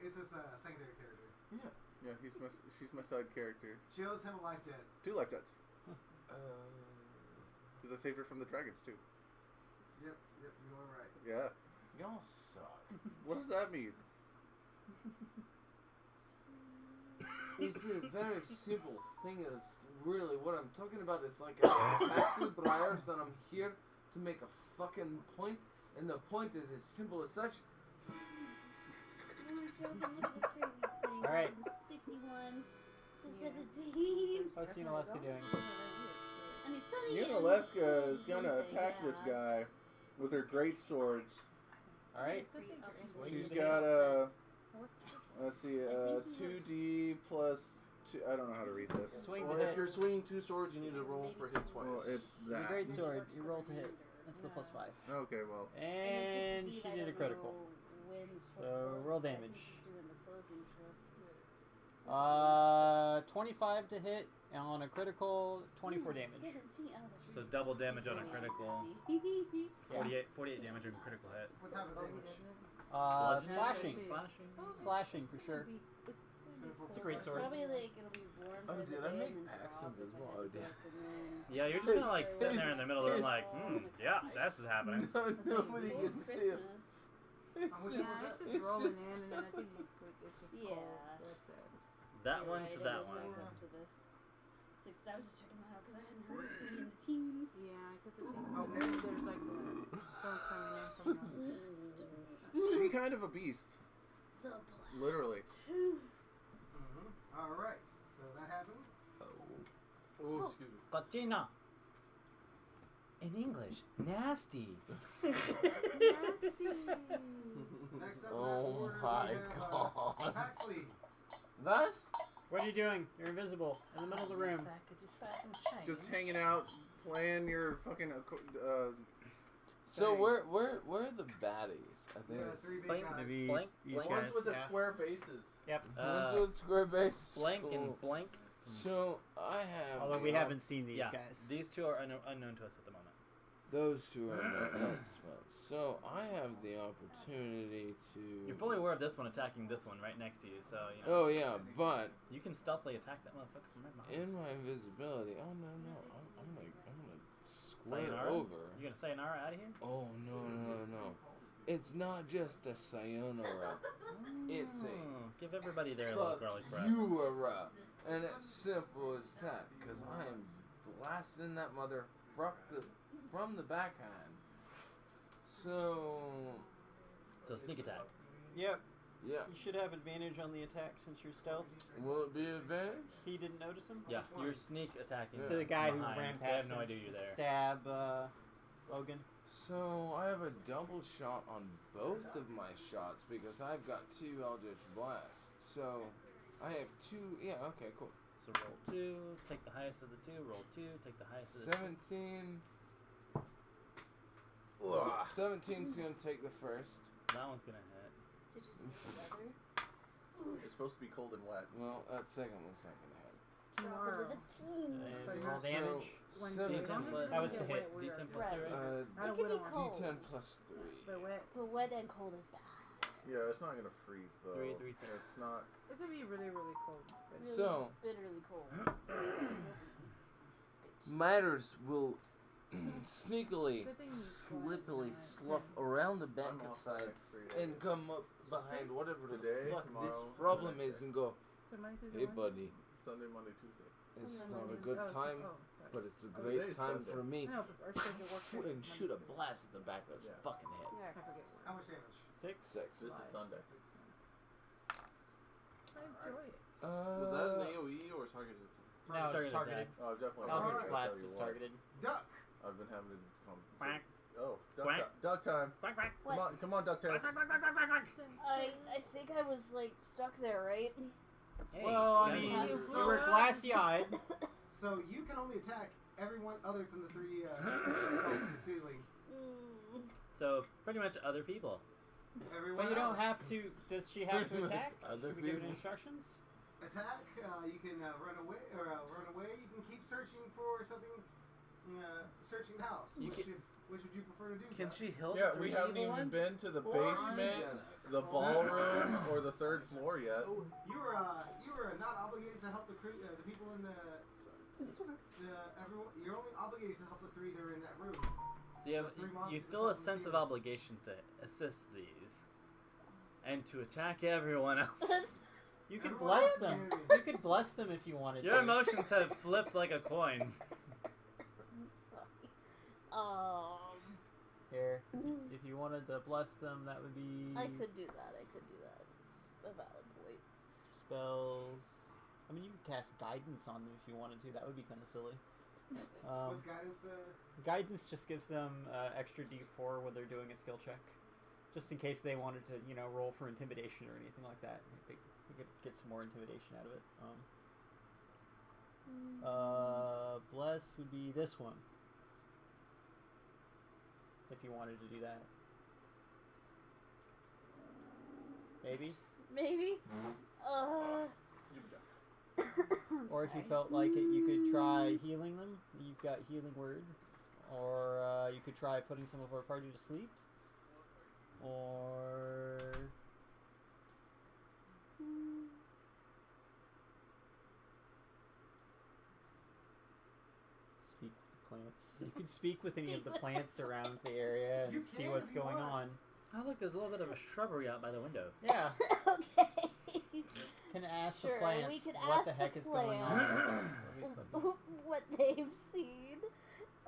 Speaker 1: It's his secondary character.
Speaker 4: Yeah.
Speaker 6: Yeah, she's my side character.
Speaker 1: She owes him a life debt.
Speaker 6: 2 life debts. Because I saved her from the dragons too.
Speaker 1: Yep, you are right.
Speaker 6: Yeah.
Speaker 4: Y'all suck.
Speaker 6: What does that mean?
Speaker 4: It's a very simple thing. It's really what I'm talking about. Is like a Castle Briars, and I'm here to make a fucking point, and the point is as simple as such.
Speaker 8: You were joking. Look at this crazy thing.
Speaker 7: All right.
Speaker 8: From 61 to 17.
Speaker 7: What's Unalesca doing?
Speaker 8: I mean, Sunny
Speaker 6: Unalesca is gonna attack this guy with her great swords.
Speaker 7: All right.
Speaker 6: She's got a.
Speaker 3: What's
Speaker 6: Let's see,
Speaker 8: I think he
Speaker 6: 2d plus 2. I don't know how to read this.
Speaker 7: Swing
Speaker 2: Well,
Speaker 7: to
Speaker 2: if
Speaker 7: hit.
Speaker 2: you're swinging 2 swords, you need to roll for hit twice.
Speaker 6: Well, it's
Speaker 7: Your
Speaker 6: that.
Speaker 7: great sword. You roll to hit. That's the +5.
Speaker 6: Okay, well.
Speaker 7: And she did a critical. So roll damage. 25 to hit on a critical, 24 damage.
Speaker 8: 17. Oh,
Speaker 5: So double damage on a critical. 48 damage on a critical hit.
Speaker 1: What type of damage?
Speaker 5: Bludgeoning?
Speaker 7: Slashing.
Speaker 5: Slashing?
Speaker 7: Slashing for sure. It's a great sword.
Speaker 8: Probably like it'll be warm.
Speaker 4: Oh,
Speaker 8: for
Speaker 4: did
Speaker 8: the
Speaker 4: I
Speaker 8: day
Speaker 4: make
Speaker 8: and then
Speaker 4: Pax
Speaker 8: drop
Speaker 4: invisible?
Speaker 8: if I
Speaker 4: Oh,
Speaker 8: get
Speaker 4: damn.
Speaker 8: close and then-
Speaker 5: Yeah, you're just kind of like sitting there in the middle of the room like, yeah, that's what's happening.
Speaker 4: Nobody
Speaker 8: Cold
Speaker 4: gets to see it.
Speaker 8: Christmas.
Speaker 1: How much
Speaker 3: Yeah,
Speaker 1: was that?
Speaker 3: it's just rolling in, and then I think next week it's just
Speaker 8: Yeah.
Speaker 3: cold. That's it.
Speaker 5: That
Speaker 8: You're
Speaker 5: one
Speaker 8: right,
Speaker 5: to
Speaker 8: it
Speaker 5: that
Speaker 8: was
Speaker 5: one.
Speaker 8: back up to the 6. I was just checking that out because I hadn't heard it be in the teens.
Speaker 3: Yeah, because I think there's like the phone coming in from the
Speaker 6: She kind of a beast.
Speaker 8: The blast.
Speaker 6: Literally.
Speaker 1: All right, so that happened.
Speaker 2: Oh, excuse me.
Speaker 5: Cochina. In English, nasty.
Speaker 1: Next up,
Speaker 4: Oh
Speaker 1: in that order,
Speaker 4: my
Speaker 1: we have,
Speaker 4: God.
Speaker 1: Paxley.
Speaker 4: Thus?
Speaker 7: What are you doing? You're invisible in the middle of the room.
Speaker 6: Just hanging out, playing your fucking.
Speaker 4: So
Speaker 1: Dang.
Speaker 4: where are the baddies? I
Speaker 1: We
Speaker 4: think
Speaker 1: got
Speaker 4: it's
Speaker 1: 3 big
Speaker 5: Blank.
Speaker 1: guys.
Speaker 7: Maybe
Speaker 5: Blank,
Speaker 7: these
Speaker 5: blank.
Speaker 7: guys.
Speaker 2: Ones with the
Speaker 7: yeah.
Speaker 2: square faces.
Speaker 7: Yep.
Speaker 4: ones with square base.
Speaker 5: Blank
Speaker 4: cool.
Speaker 5: and blank.
Speaker 4: So I have.
Speaker 7: Although we
Speaker 4: the
Speaker 7: haven't seen these
Speaker 5: Yeah,
Speaker 7: guys.
Speaker 5: these two are unknown to us at the moment.
Speaker 4: Those two are my next ones. So I have the opportunity to.
Speaker 5: You're fully aware of this one attacking this one right next to you, so you know
Speaker 4: Oh yeah, but
Speaker 5: you can stealthily attack that motherfucker from right behind.
Speaker 4: in my invisibility, I'm gonna square
Speaker 5: Sayonara?
Speaker 4: over.
Speaker 5: You gonna sayonara out of here?
Speaker 4: Oh no. It's not just a sayonara. It's a
Speaker 5: Oh, give everybody their little
Speaker 4: fuck
Speaker 5: garlic breath.
Speaker 4: you are, and it's simple as that. Because I am blasting that mother from the backhand. So
Speaker 5: So sneak attack.
Speaker 7: Yep.
Speaker 4: yeah,
Speaker 7: You should have advantage on the attack since you're stealth.
Speaker 4: will it be advantage?
Speaker 7: He didn't notice him.
Speaker 5: Yeah, you're sneak attacking.
Speaker 4: Yeah.
Speaker 7: To the guy who
Speaker 5: behind.
Speaker 7: ran
Speaker 5: They
Speaker 7: past
Speaker 5: have no
Speaker 7: him
Speaker 5: idea you're
Speaker 7: to
Speaker 5: there.
Speaker 7: Stab Logan.
Speaker 4: So I have a double shot on both of my shots because I've got 2 Eldritch Blasts. So I have 2. Yeah, okay, cool.
Speaker 5: So roll 2, take the highest of the 2. Roll 2, take the highest of the
Speaker 4: 17. 17's gonna take the first.
Speaker 5: 2. That one's gonna hit.
Speaker 8: Did you see the weather?
Speaker 6: It's supposed to be cold and wet.
Speaker 4: Well, that second one's not gonna hit.
Speaker 8: Drop into the teens.
Speaker 7: And roll damage.
Speaker 3: When
Speaker 5: D10 plus.
Speaker 7: That was the hit.
Speaker 5: D10 plus
Speaker 8: Right.
Speaker 5: 3, right?
Speaker 3: Not a
Speaker 8: It can be
Speaker 3: widow one.
Speaker 8: cold.
Speaker 4: D10 plus 3.
Speaker 3: But wet.
Speaker 8: But wet and cold is bad.
Speaker 6: Yeah, it's not gonna freeze though.
Speaker 5: 3, 3, 6.
Speaker 6: It's not.
Speaker 3: It's gonna be really, really cold. But
Speaker 8: Really
Speaker 4: So-
Speaker 8: bitterly cold.
Speaker 4: Matters will sneakily,
Speaker 3: Good thing you
Speaker 4: slippily
Speaker 3: got
Speaker 4: slop around the back
Speaker 6: I'm off
Speaker 4: side
Speaker 6: the next 3 days.
Speaker 4: and come up behind whatever
Speaker 6: Today,
Speaker 4: the fuck
Speaker 6: tomorrow,
Speaker 4: this
Speaker 6: and
Speaker 4: problem
Speaker 6: the next
Speaker 4: is
Speaker 6: day.
Speaker 4: and go,
Speaker 3: So Monday, Tuesday,
Speaker 4: hey
Speaker 3: Wednesday?
Speaker 4: buddy,
Speaker 6: Sunday, Monday, Tuesday.
Speaker 4: it's
Speaker 3: Sunday,
Speaker 4: not a
Speaker 3: Monday,
Speaker 4: good
Speaker 3: Tuesday.
Speaker 4: time
Speaker 3: Oh, sorry.
Speaker 4: but it's a
Speaker 6: Other
Speaker 4: great
Speaker 6: days,
Speaker 4: time
Speaker 6: Sunday.
Speaker 4: for me
Speaker 3: No, but our schedule works
Speaker 4: to
Speaker 3: out.
Speaker 4: shoot a blast at the back of his
Speaker 6: Yeah.
Speaker 4: fucking head.
Speaker 3: Yeah, I forget.
Speaker 1: How much damage?
Speaker 7: 6.
Speaker 4: 6.
Speaker 6: This is Sunday.
Speaker 3: I enjoy it.
Speaker 2: Was that an AoE or targeted attack?
Speaker 7: No, it's
Speaker 5: Targeted
Speaker 7: targeted.
Speaker 6: Oh, definitely.
Speaker 7: Eldritch
Speaker 1: Alright.
Speaker 7: Blast
Speaker 6: Tell you
Speaker 7: is
Speaker 6: what,
Speaker 7: targeted.
Speaker 1: Duck.
Speaker 6: I've been having to come.
Speaker 5: Quack.
Speaker 6: Oh,
Speaker 5: Quack.
Speaker 6: duck time.
Speaker 5: Quack, quack.
Speaker 6: Come on, come on, duck
Speaker 5: Quack,
Speaker 6: test.
Speaker 5: quack, quack, quack, quack, quack.
Speaker 8: I think I was like stuck there, right?
Speaker 5: Hey,
Speaker 7: Well, I
Speaker 5: you
Speaker 7: mean,
Speaker 5: got
Speaker 8: you
Speaker 5: one.
Speaker 7: you were glassy-eyed.
Speaker 1: So you can only attack everyone other than the 3 in the ceiling.
Speaker 8: Mm.
Speaker 5: So pretty much other people.
Speaker 1: Everyone
Speaker 7: But you don't
Speaker 1: else.
Speaker 7: have to. Does she have to attack?
Speaker 4: Other
Speaker 7: Should we give it
Speaker 4: people.
Speaker 7: instructions?
Speaker 1: Attack. You can run away or run away. You can keep searching for something. Searching the house.
Speaker 5: You
Speaker 1: Which would you prefer to do?
Speaker 5: Can
Speaker 1: Duck?
Speaker 5: she heal
Speaker 6: Yeah,
Speaker 5: the
Speaker 6: we
Speaker 5: 3
Speaker 6: haven't
Speaker 5: evil
Speaker 6: even
Speaker 5: ones?
Speaker 6: been to the
Speaker 1: Or-
Speaker 6: basement, the ballroom, or the 3rd floor yet.
Speaker 1: You were not obligated to help the people in everyone. You're only obligated to help the 3 that are in that room.
Speaker 5: So you, have,
Speaker 1: Those 3
Speaker 5: you
Speaker 1: monsters
Speaker 5: feel a
Speaker 1: that come
Speaker 5: sense
Speaker 1: to
Speaker 5: of
Speaker 1: see you.
Speaker 5: obligation to assist these, and to attack everyone else.
Speaker 7: You could
Speaker 1: Everyone
Speaker 7: bless
Speaker 1: else
Speaker 7: them.
Speaker 1: can-
Speaker 7: You could bless them if you wanted
Speaker 5: Your
Speaker 7: to.
Speaker 5: emotions have flipped like a coin.
Speaker 8: I'm sorry.
Speaker 7: Here, if you wanted to bless them, that would be
Speaker 8: I could do that. It's a valid point.
Speaker 7: spells. I mean, you could cast guidance on them if you wanted to. That would be kind of silly.
Speaker 1: What's guidance?
Speaker 7: Guidance just gives them extra D4 when they're doing a skill check, just in case they wanted to, roll for intimidation or anything like that. They could get some more intimidation out of it. Bless would be this one, if you wanted to do that. Maybe.
Speaker 8: Maybe.
Speaker 7: Or if you
Speaker 8: Sorry.
Speaker 7: felt like it, you could try healing them. You've got healing word. Or you could try putting some of our party to sleep. Or speak with the plants. You could speak with any of
Speaker 8: Speak
Speaker 7: the
Speaker 8: with
Speaker 7: plants
Speaker 8: the
Speaker 7: around the area and
Speaker 1: You
Speaker 7: see
Speaker 1: can
Speaker 7: what's
Speaker 1: if you
Speaker 7: going
Speaker 1: want.
Speaker 7: on.
Speaker 5: Oh look, there's a little bit of a shrubbery out by the window.
Speaker 7: Yeah,
Speaker 8: Okay.
Speaker 7: can ask
Speaker 8: Sure,
Speaker 7: the plants
Speaker 8: we could
Speaker 7: what
Speaker 8: ask
Speaker 7: the
Speaker 8: the
Speaker 7: heck is going on.
Speaker 8: plants. What they've seen.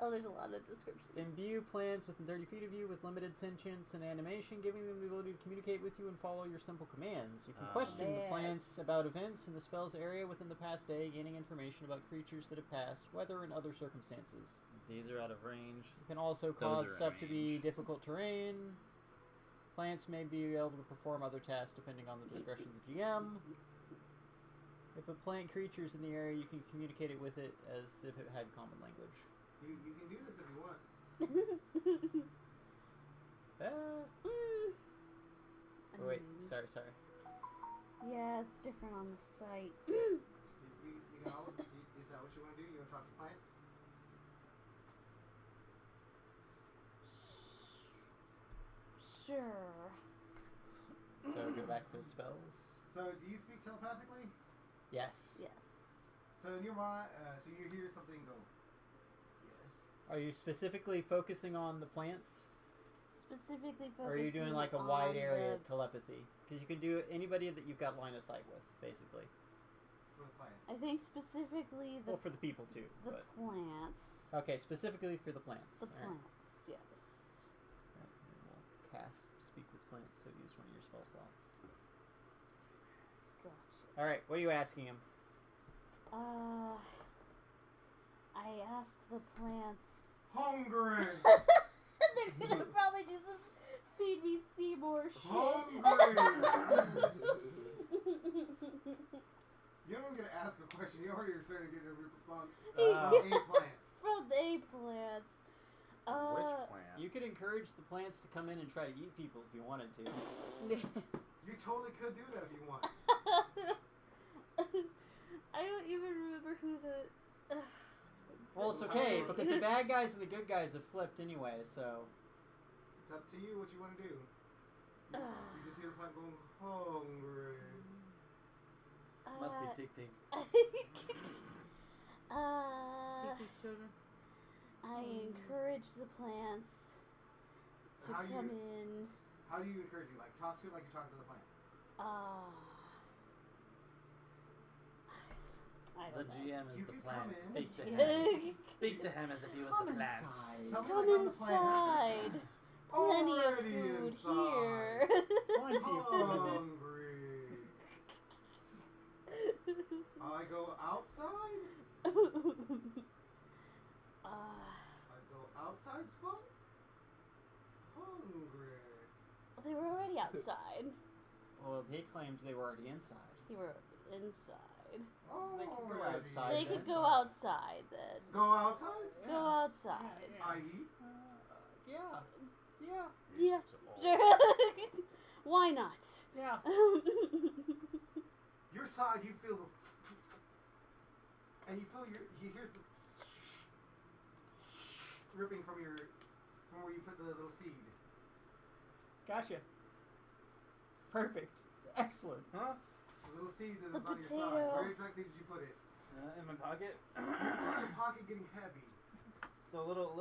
Speaker 8: Oh, there's a lot of description.
Speaker 7: Imbue plants within 30 feet of you with limited sentience and animation, giving them the ability to communicate with you and follow your simple commands. You can question the plants
Speaker 8: Plants.
Speaker 7: about events in the spell's area within the past day, gaining information about creatures that have passed, weather, and other circumstances.
Speaker 5: These are out of range.
Speaker 7: You can also
Speaker 5: Those
Speaker 7: cause
Speaker 5: are
Speaker 7: stuff to be
Speaker 5: range.
Speaker 7: difficult terrain. Plants may be able to perform other tasks depending on the discretion of the GM. If a plant creature is in the area, you can communicate it with it as if it had common language.
Speaker 1: You can do this if you want.
Speaker 7: Oh, wait, sorry.
Speaker 8: Yeah, it's different on the site.
Speaker 1: You can all, is that what you want to do? You want to talk to plants?
Speaker 8: Sure.
Speaker 7: So go back to spells.
Speaker 1: So do you speak telepathically?
Speaker 7: Yes.
Speaker 8: Yes.
Speaker 1: So in your mind, so you hear something go. Yes.
Speaker 7: Are you specifically focusing on the plants?
Speaker 8: Specifically focusing
Speaker 7: Or are you doing like a
Speaker 8: on
Speaker 7: wide area
Speaker 8: the,
Speaker 7: telepathy? Because you can do anybody that you've got line of sight with, basically.
Speaker 1: For the plants.
Speaker 8: I think specifically the
Speaker 7: Well, for the people too.
Speaker 8: the
Speaker 7: But.
Speaker 8: plants.
Speaker 7: Okay, specifically for the plants.
Speaker 8: The
Speaker 7: Alright.
Speaker 8: plants, yes.
Speaker 7: Alright, and we'll cast Speak with Plants, so use one of your spell slots.
Speaker 8: Gotcha.
Speaker 7: Alright, what are you asking him?
Speaker 8: I asked the plants.
Speaker 1: Hungry.
Speaker 8: They're gonna probably do some feed me Seymour shit.
Speaker 1: Hungry. You're not gonna ask a question. You already are starting to get a response from A plants.
Speaker 8: From the plants.
Speaker 5: Which plant?
Speaker 7: You could encourage the plants to come in and try to eat people if you wanted to.
Speaker 1: You totally could do that if you want.
Speaker 8: I don't even remember who the.
Speaker 7: Well, it's okay, because the bad guys and the good guys have flipped anyway, so.
Speaker 1: It's up to you what you want to do. You just hear the plant going hungry.
Speaker 5: Must be Tick Tick.
Speaker 3: Children.
Speaker 8: I encourage the plants to
Speaker 1: How
Speaker 8: come
Speaker 1: you-
Speaker 8: in.
Speaker 1: How do you encourage you? Like talk to it like you're talking to the plant.
Speaker 8: I
Speaker 5: The
Speaker 8: don't know.
Speaker 5: GM is
Speaker 1: You
Speaker 5: the
Speaker 1: can
Speaker 5: plan.
Speaker 1: come in.
Speaker 5: Speak to him. Speak to him as if he was
Speaker 7: Come
Speaker 5: the plant.
Speaker 7: inside.
Speaker 1: Tell me
Speaker 8: Come
Speaker 1: what's on the plan.
Speaker 8: inside. Plenty of
Speaker 1: Already
Speaker 8: food
Speaker 1: inside.
Speaker 8: here.
Speaker 7: Plenty of food.
Speaker 1: Hungry. I go outside. I go outside spot. Hungry.
Speaker 8: They were already outside.
Speaker 7: Well, he claims they were already inside.
Speaker 8: You were inside.
Speaker 1: Oh,
Speaker 7: They could go outside.
Speaker 8: They could go outside then.
Speaker 1: Go outside.
Speaker 8: Go outside.
Speaker 1: I eat.
Speaker 7: Yeah. Yeah.
Speaker 8: Yeah. Sure. Why not?
Speaker 7: Yeah.
Speaker 1: Your side, you feel the, and you feel he hears the ripping from where you put the little seed.
Speaker 7: Gotcha. Perfect. Excellent.
Speaker 5: Huh?
Speaker 1: The little seed that
Speaker 8: The
Speaker 1: is on your side.
Speaker 8: potato.
Speaker 1: Where exactly did you put it?
Speaker 5: In my pocket.
Speaker 1: Your pocket getting heavy.
Speaker 5: So little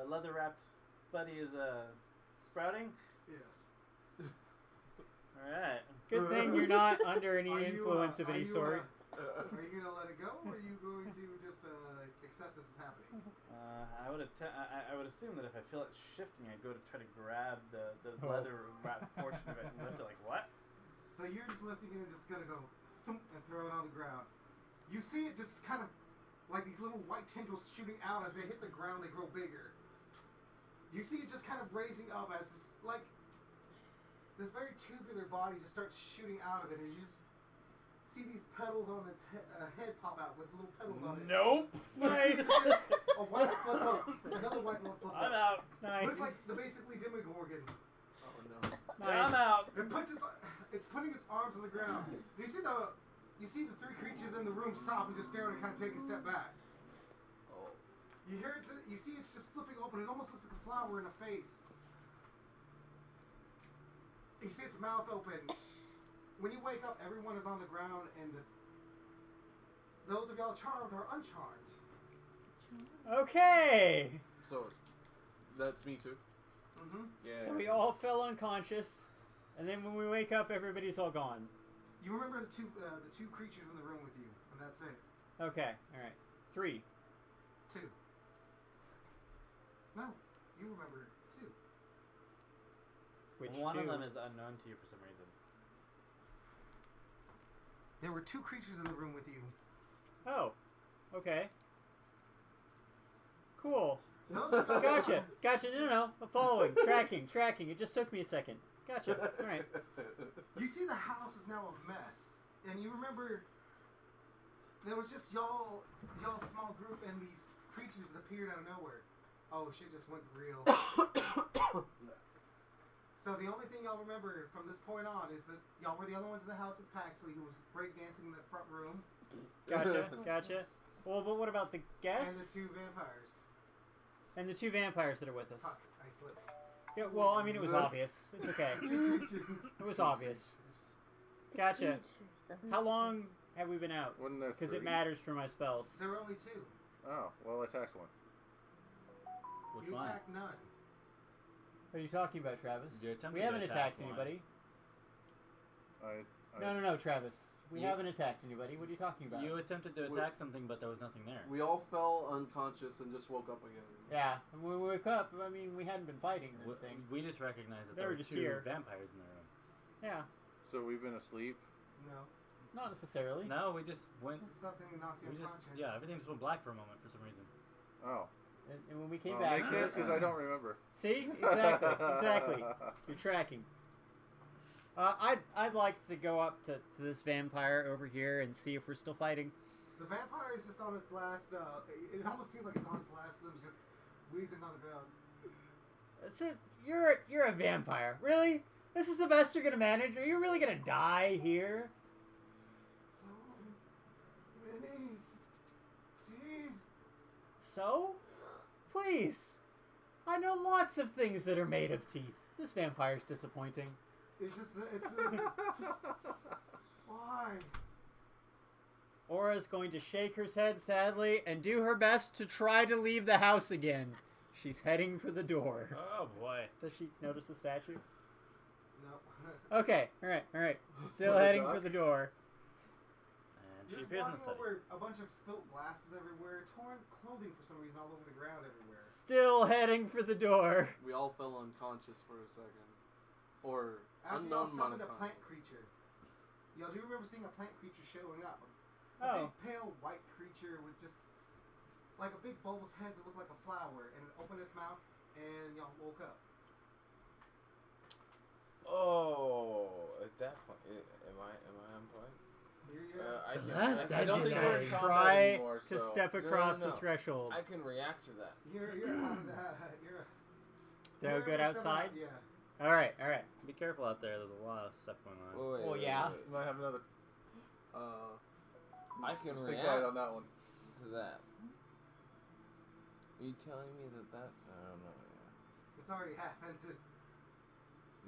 Speaker 5: leather wrapped buddy is sprouting.
Speaker 1: Yes.
Speaker 5: All right.
Speaker 7: Good thing you're not under any
Speaker 1: Are you,
Speaker 7: influence of
Speaker 1: are
Speaker 7: any
Speaker 1: you,
Speaker 7: sort.
Speaker 1: Are you gonna let it go, or are you going to just accept this is happening?
Speaker 5: I would assume that if I feel it shifting, I go to try to grab the
Speaker 7: Oh.
Speaker 5: leather wrapped portion of it and lift it. Like what?
Speaker 1: So you're just lifting it and just gonna go thump, and throw it on the ground. You see it just kind of like these little white tendrils shooting out as they hit the ground. They grow bigger. You see it just kind of raising up as this, like this very tubular body just starts shooting out of it, and you just see these petals on its head pop out with little petals on it.
Speaker 5: Nope.
Speaker 7: Nice.
Speaker 1: A white flip up, another white one flip
Speaker 5: I'm
Speaker 1: up.
Speaker 5: out.
Speaker 7: Nice.
Speaker 1: Looks like the basically Demogorgon.
Speaker 2: Oh no.
Speaker 5: I'm
Speaker 7: Nice.
Speaker 5: out.
Speaker 1: It puts it's putting its arms on the ground. You see the three creatures in the room stop and just stare and kind of take a step back.
Speaker 2: Oh.
Speaker 1: You hear it. You see it's just flipping open. It almost looks like a flower in a face. You see its mouth open. When you wake up, everyone is on the ground, and those of y'all charmed are uncharmed.
Speaker 7: Okay.
Speaker 2: So, that's me too.
Speaker 1: Mm-hmm.
Speaker 2: Yeah.
Speaker 7: So we all fell unconscious, and then when we wake up, everybody's all gone.
Speaker 1: You remember the two creatures in the room with you, and that's it.
Speaker 7: Okay. All right. 3.
Speaker 1: 2. No, you remember 2.
Speaker 7: Which
Speaker 5: One
Speaker 7: 2?
Speaker 5: of them is unknown to you for some reason.
Speaker 1: There were 2 creatures in the room with you.
Speaker 7: Oh. Okay. Cool.
Speaker 1: Those are
Speaker 7: Gotcha. Gotcha. No. I'm following. Tracking. It just took me a second. Gotcha. All right.
Speaker 1: You see the house is now a mess. And you remember there was just y'all small group and these creatures that appeared out of nowhere. Oh, shit just went real. So the only thing y'all remember from this point on is that y'all were the other ones in the house with Paxley, who was breakdancing in the front room,
Speaker 7: Gotcha. Well, but what about the guests?
Speaker 1: and the 2 vampires.
Speaker 7: And the 2 vampires that are with us.
Speaker 1: Fuck, I slipped.
Speaker 7: Yeah, well, I mean, it was obvious. It's okay.
Speaker 1: 2 creatures.
Speaker 7: It was obvious. Gotcha. How long have we been out?
Speaker 6: Wasn't there
Speaker 7: Because it
Speaker 6: 3?
Speaker 7: matters for my spells.
Speaker 1: There were only 2.
Speaker 6: Oh, well, I attacked one.
Speaker 5: Which
Speaker 1: You
Speaker 5: one?
Speaker 1: attacked none.
Speaker 7: What are you talking about, Travis?
Speaker 5: You're attempting
Speaker 7: We
Speaker 5: to
Speaker 7: haven't
Speaker 5: attack
Speaker 7: attacked
Speaker 5: one.
Speaker 7: anybody.
Speaker 6: I
Speaker 7: No, Travis. We
Speaker 2: You-
Speaker 7: haven't attacked anybody. What are you talking about?
Speaker 5: You attempted to attack something, but there was nothing there.
Speaker 2: We all fell unconscious and just woke up again.
Speaker 7: Yeah, and when we woke up, I mean, we hadn't been fighting or anything.
Speaker 5: We just recognized that
Speaker 7: They
Speaker 5: there
Speaker 7: were
Speaker 5: were
Speaker 7: just
Speaker 5: 2
Speaker 7: here.
Speaker 5: vampires in the room.
Speaker 7: Yeah,
Speaker 6: So we've been asleep.
Speaker 1: No.
Speaker 7: not necessarily.
Speaker 5: No, we just went.
Speaker 1: This is something that knocked you
Speaker 5: We just
Speaker 1: unconscious.
Speaker 5: everything just went black for a moment for some reason.
Speaker 6: Oh.
Speaker 7: And when we came
Speaker 6: Well,
Speaker 7: back,
Speaker 6: makes sense because I don't remember.
Speaker 7: See, exactly. You're tracking. I'd like to go up to this vampire over here and see if we're still fighting.
Speaker 1: The vampire is just on its last. It almost seems like it's on its last. It's just wheezing on the ground.
Speaker 7: So you're a vampire, really? This is the best you're gonna manage? Are you really gonna die here?
Speaker 1: So many teeth.
Speaker 7: So, please, I know lots of things that are made of teeth. This vampire's disappointing.
Speaker 1: It's just. Why?
Speaker 7: Aura's going to shake her head sadly and do her best to try to leave the house again. She's heading for the door.
Speaker 5: Oh boy.
Speaker 7: Does she notice the statue?
Speaker 1: No.
Speaker 7: Okay, alright. Still
Speaker 2: What a
Speaker 7: heading
Speaker 2: duck.
Speaker 7: for the door.
Speaker 1: You're
Speaker 5: She
Speaker 1: just
Speaker 5: appears in
Speaker 1: walking
Speaker 5: the study.
Speaker 1: over a bunch of spilt glasses everywhere, torn clothing for some reason all over the ground everywhere.
Speaker 7: Still heading for the door.
Speaker 2: We all fell unconscious for a second. Or
Speaker 1: After y'all
Speaker 2: unknown amount
Speaker 1: summoned
Speaker 2: of
Speaker 1: a
Speaker 2: time.
Speaker 1: plant creature. Y'all do remember seeing a plant creature showing up. A
Speaker 7: Oh.
Speaker 1: big pale white creature with just like a big bulbous head that looked like a flower, and it opened its mouth, and y'all woke up.
Speaker 4: Oh, at that point, am I on point?
Speaker 1: Here you are.
Speaker 4: I can.
Speaker 5: last
Speaker 4: I don't think
Speaker 5: dungeon
Speaker 4: we're in
Speaker 5: I
Speaker 4: combat
Speaker 7: Try
Speaker 4: anymore,
Speaker 7: to
Speaker 4: so
Speaker 7: step
Speaker 4: no,
Speaker 7: across
Speaker 4: no,
Speaker 7: the
Speaker 4: no.
Speaker 7: threshold.
Speaker 4: I can react to that.
Speaker 1: You're out of that. You're.
Speaker 7: Do I go
Speaker 1: you're
Speaker 7: outside?
Speaker 1: Yeah.
Speaker 7: All right, all right.
Speaker 5: Be careful out there. There's a lot of stuff going on.
Speaker 4: Wait,
Speaker 7: Well, yeah.
Speaker 6: You might have another.
Speaker 4: I can
Speaker 6: Stick
Speaker 4: react
Speaker 6: light on that one.
Speaker 4: to that. Are you telling me that? I don't know. Yeah.
Speaker 1: It's already happened.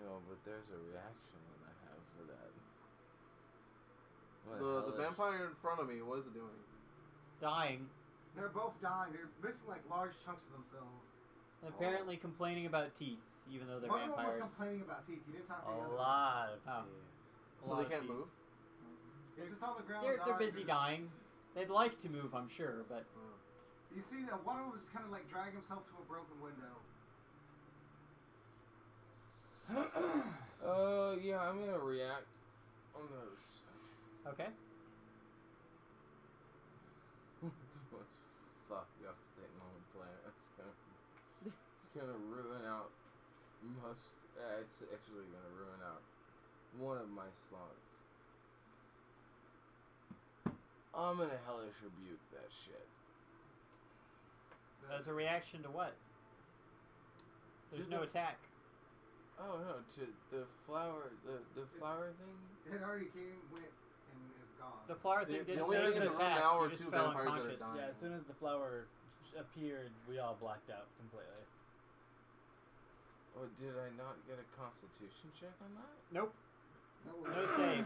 Speaker 4: No, but there's a reaction that I have for that. What
Speaker 2: The
Speaker 4: hellish-
Speaker 2: vampire in front of me, what is it doing?
Speaker 7: Dying.
Speaker 1: They're both dying. They're missing like large chunks of themselves.
Speaker 7: Apparently complaining about teeth, even though they're
Speaker 1: One of them was
Speaker 7: vampires.
Speaker 1: complaining about teeth. You didn't talk to the
Speaker 5: A
Speaker 1: other one.
Speaker 5: lot of
Speaker 7: Oh.
Speaker 5: teeth.
Speaker 7: A
Speaker 2: So
Speaker 7: lot
Speaker 2: they
Speaker 7: of
Speaker 2: can't
Speaker 7: teeth.
Speaker 2: move?
Speaker 1: They're just on the ground.
Speaker 7: They're
Speaker 1: dying.
Speaker 7: busy dying. They'd like to move, I'm sure, but
Speaker 1: You see that one of them was kind of like dragging himself to a broken window.
Speaker 4: Yeah, I'm gonna react on those.
Speaker 7: okay.
Speaker 4: Fuck up thing on the planet. It's gonna ruin out most. It's actually gonna ruin out one of my slots. I'm gonna hellish rebuke that shit.
Speaker 7: As a reaction to what? There's
Speaker 4: To
Speaker 7: no
Speaker 4: the-
Speaker 7: attack.
Speaker 4: Oh no, to the flower, the flower thing.
Speaker 1: It already came, went, and is gone.
Speaker 7: The flower
Speaker 2: The-
Speaker 7: thing
Speaker 2: the
Speaker 7: didn't
Speaker 2: only
Speaker 7: say
Speaker 2: thing
Speaker 7: an
Speaker 2: in the room
Speaker 7: attack.
Speaker 2: now
Speaker 7: You
Speaker 2: are
Speaker 7: just
Speaker 2: two
Speaker 7: fell
Speaker 2: vampires that are
Speaker 7: unconscious.
Speaker 2: dying.
Speaker 5: Yeah, as soon as the flower appeared, we all blacked out completely.
Speaker 4: Oh, did I not get a Constitution check on that?
Speaker 7: Nope.
Speaker 1: No
Speaker 7: No save.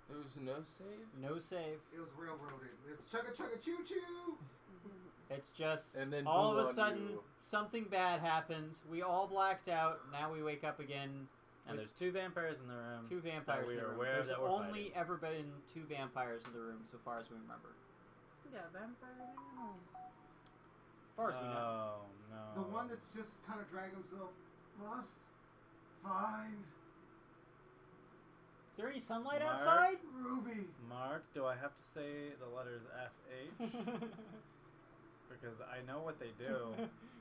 Speaker 4: There was no save.
Speaker 7: No save.
Speaker 1: It was railroaded. It's chugga chugga choo choo.
Speaker 7: It's just
Speaker 6: And then
Speaker 7: all
Speaker 6: boo
Speaker 7: of a
Speaker 6: on
Speaker 7: sudden
Speaker 6: you.
Speaker 7: something bad happened. We all blacked out. Now we wake up again.
Speaker 5: And there's two vampires in the room.
Speaker 7: Two vampires
Speaker 5: we
Speaker 7: in the
Speaker 5: are
Speaker 7: room.
Speaker 5: aware
Speaker 7: There's
Speaker 5: that we're
Speaker 7: only
Speaker 5: fighting.
Speaker 7: ever been two vampires in the room so far as we remember.
Speaker 3: Yeah, vampire in your home.
Speaker 7: As far as we know.
Speaker 5: Oh no.
Speaker 1: The one that's just kind of dragging himself must find
Speaker 7: Is there any sunlight
Speaker 5: Mark?
Speaker 7: outside?
Speaker 1: Ruby.
Speaker 5: Mark, do I have to say the letters F H? Because I know what they do,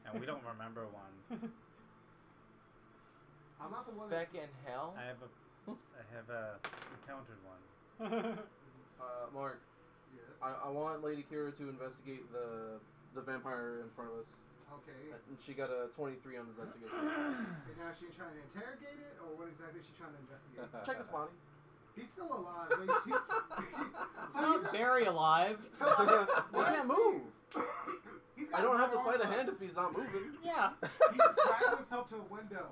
Speaker 5: and we don't remember one.
Speaker 1: I'm not the one that's...
Speaker 4: Feckin' hell.
Speaker 5: I have encountered one.
Speaker 2: Mark,
Speaker 1: Yes.
Speaker 2: I want Lady Kira to investigate the vampire in front of us.
Speaker 1: Okay.
Speaker 2: And she got a 23 on investigation.
Speaker 1: And now is she trying to interrogate it, or what exactly is she trying to investigate?
Speaker 2: Check his body.
Speaker 1: He's still alive. But
Speaker 7: It's not very alive.
Speaker 1: So
Speaker 2: He
Speaker 1: what I
Speaker 2: can't
Speaker 1: see-
Speaker 2: move.
Speaker 1: He's got
Speaker 2: I don't have to
Speaker 1: no
Speaker 2: sleight of
Speaker 1: armor.
Speaker 2: hand if he's not moving.
Speaker 7: Yeah.
Speaker 1: He just dragged himself to a window.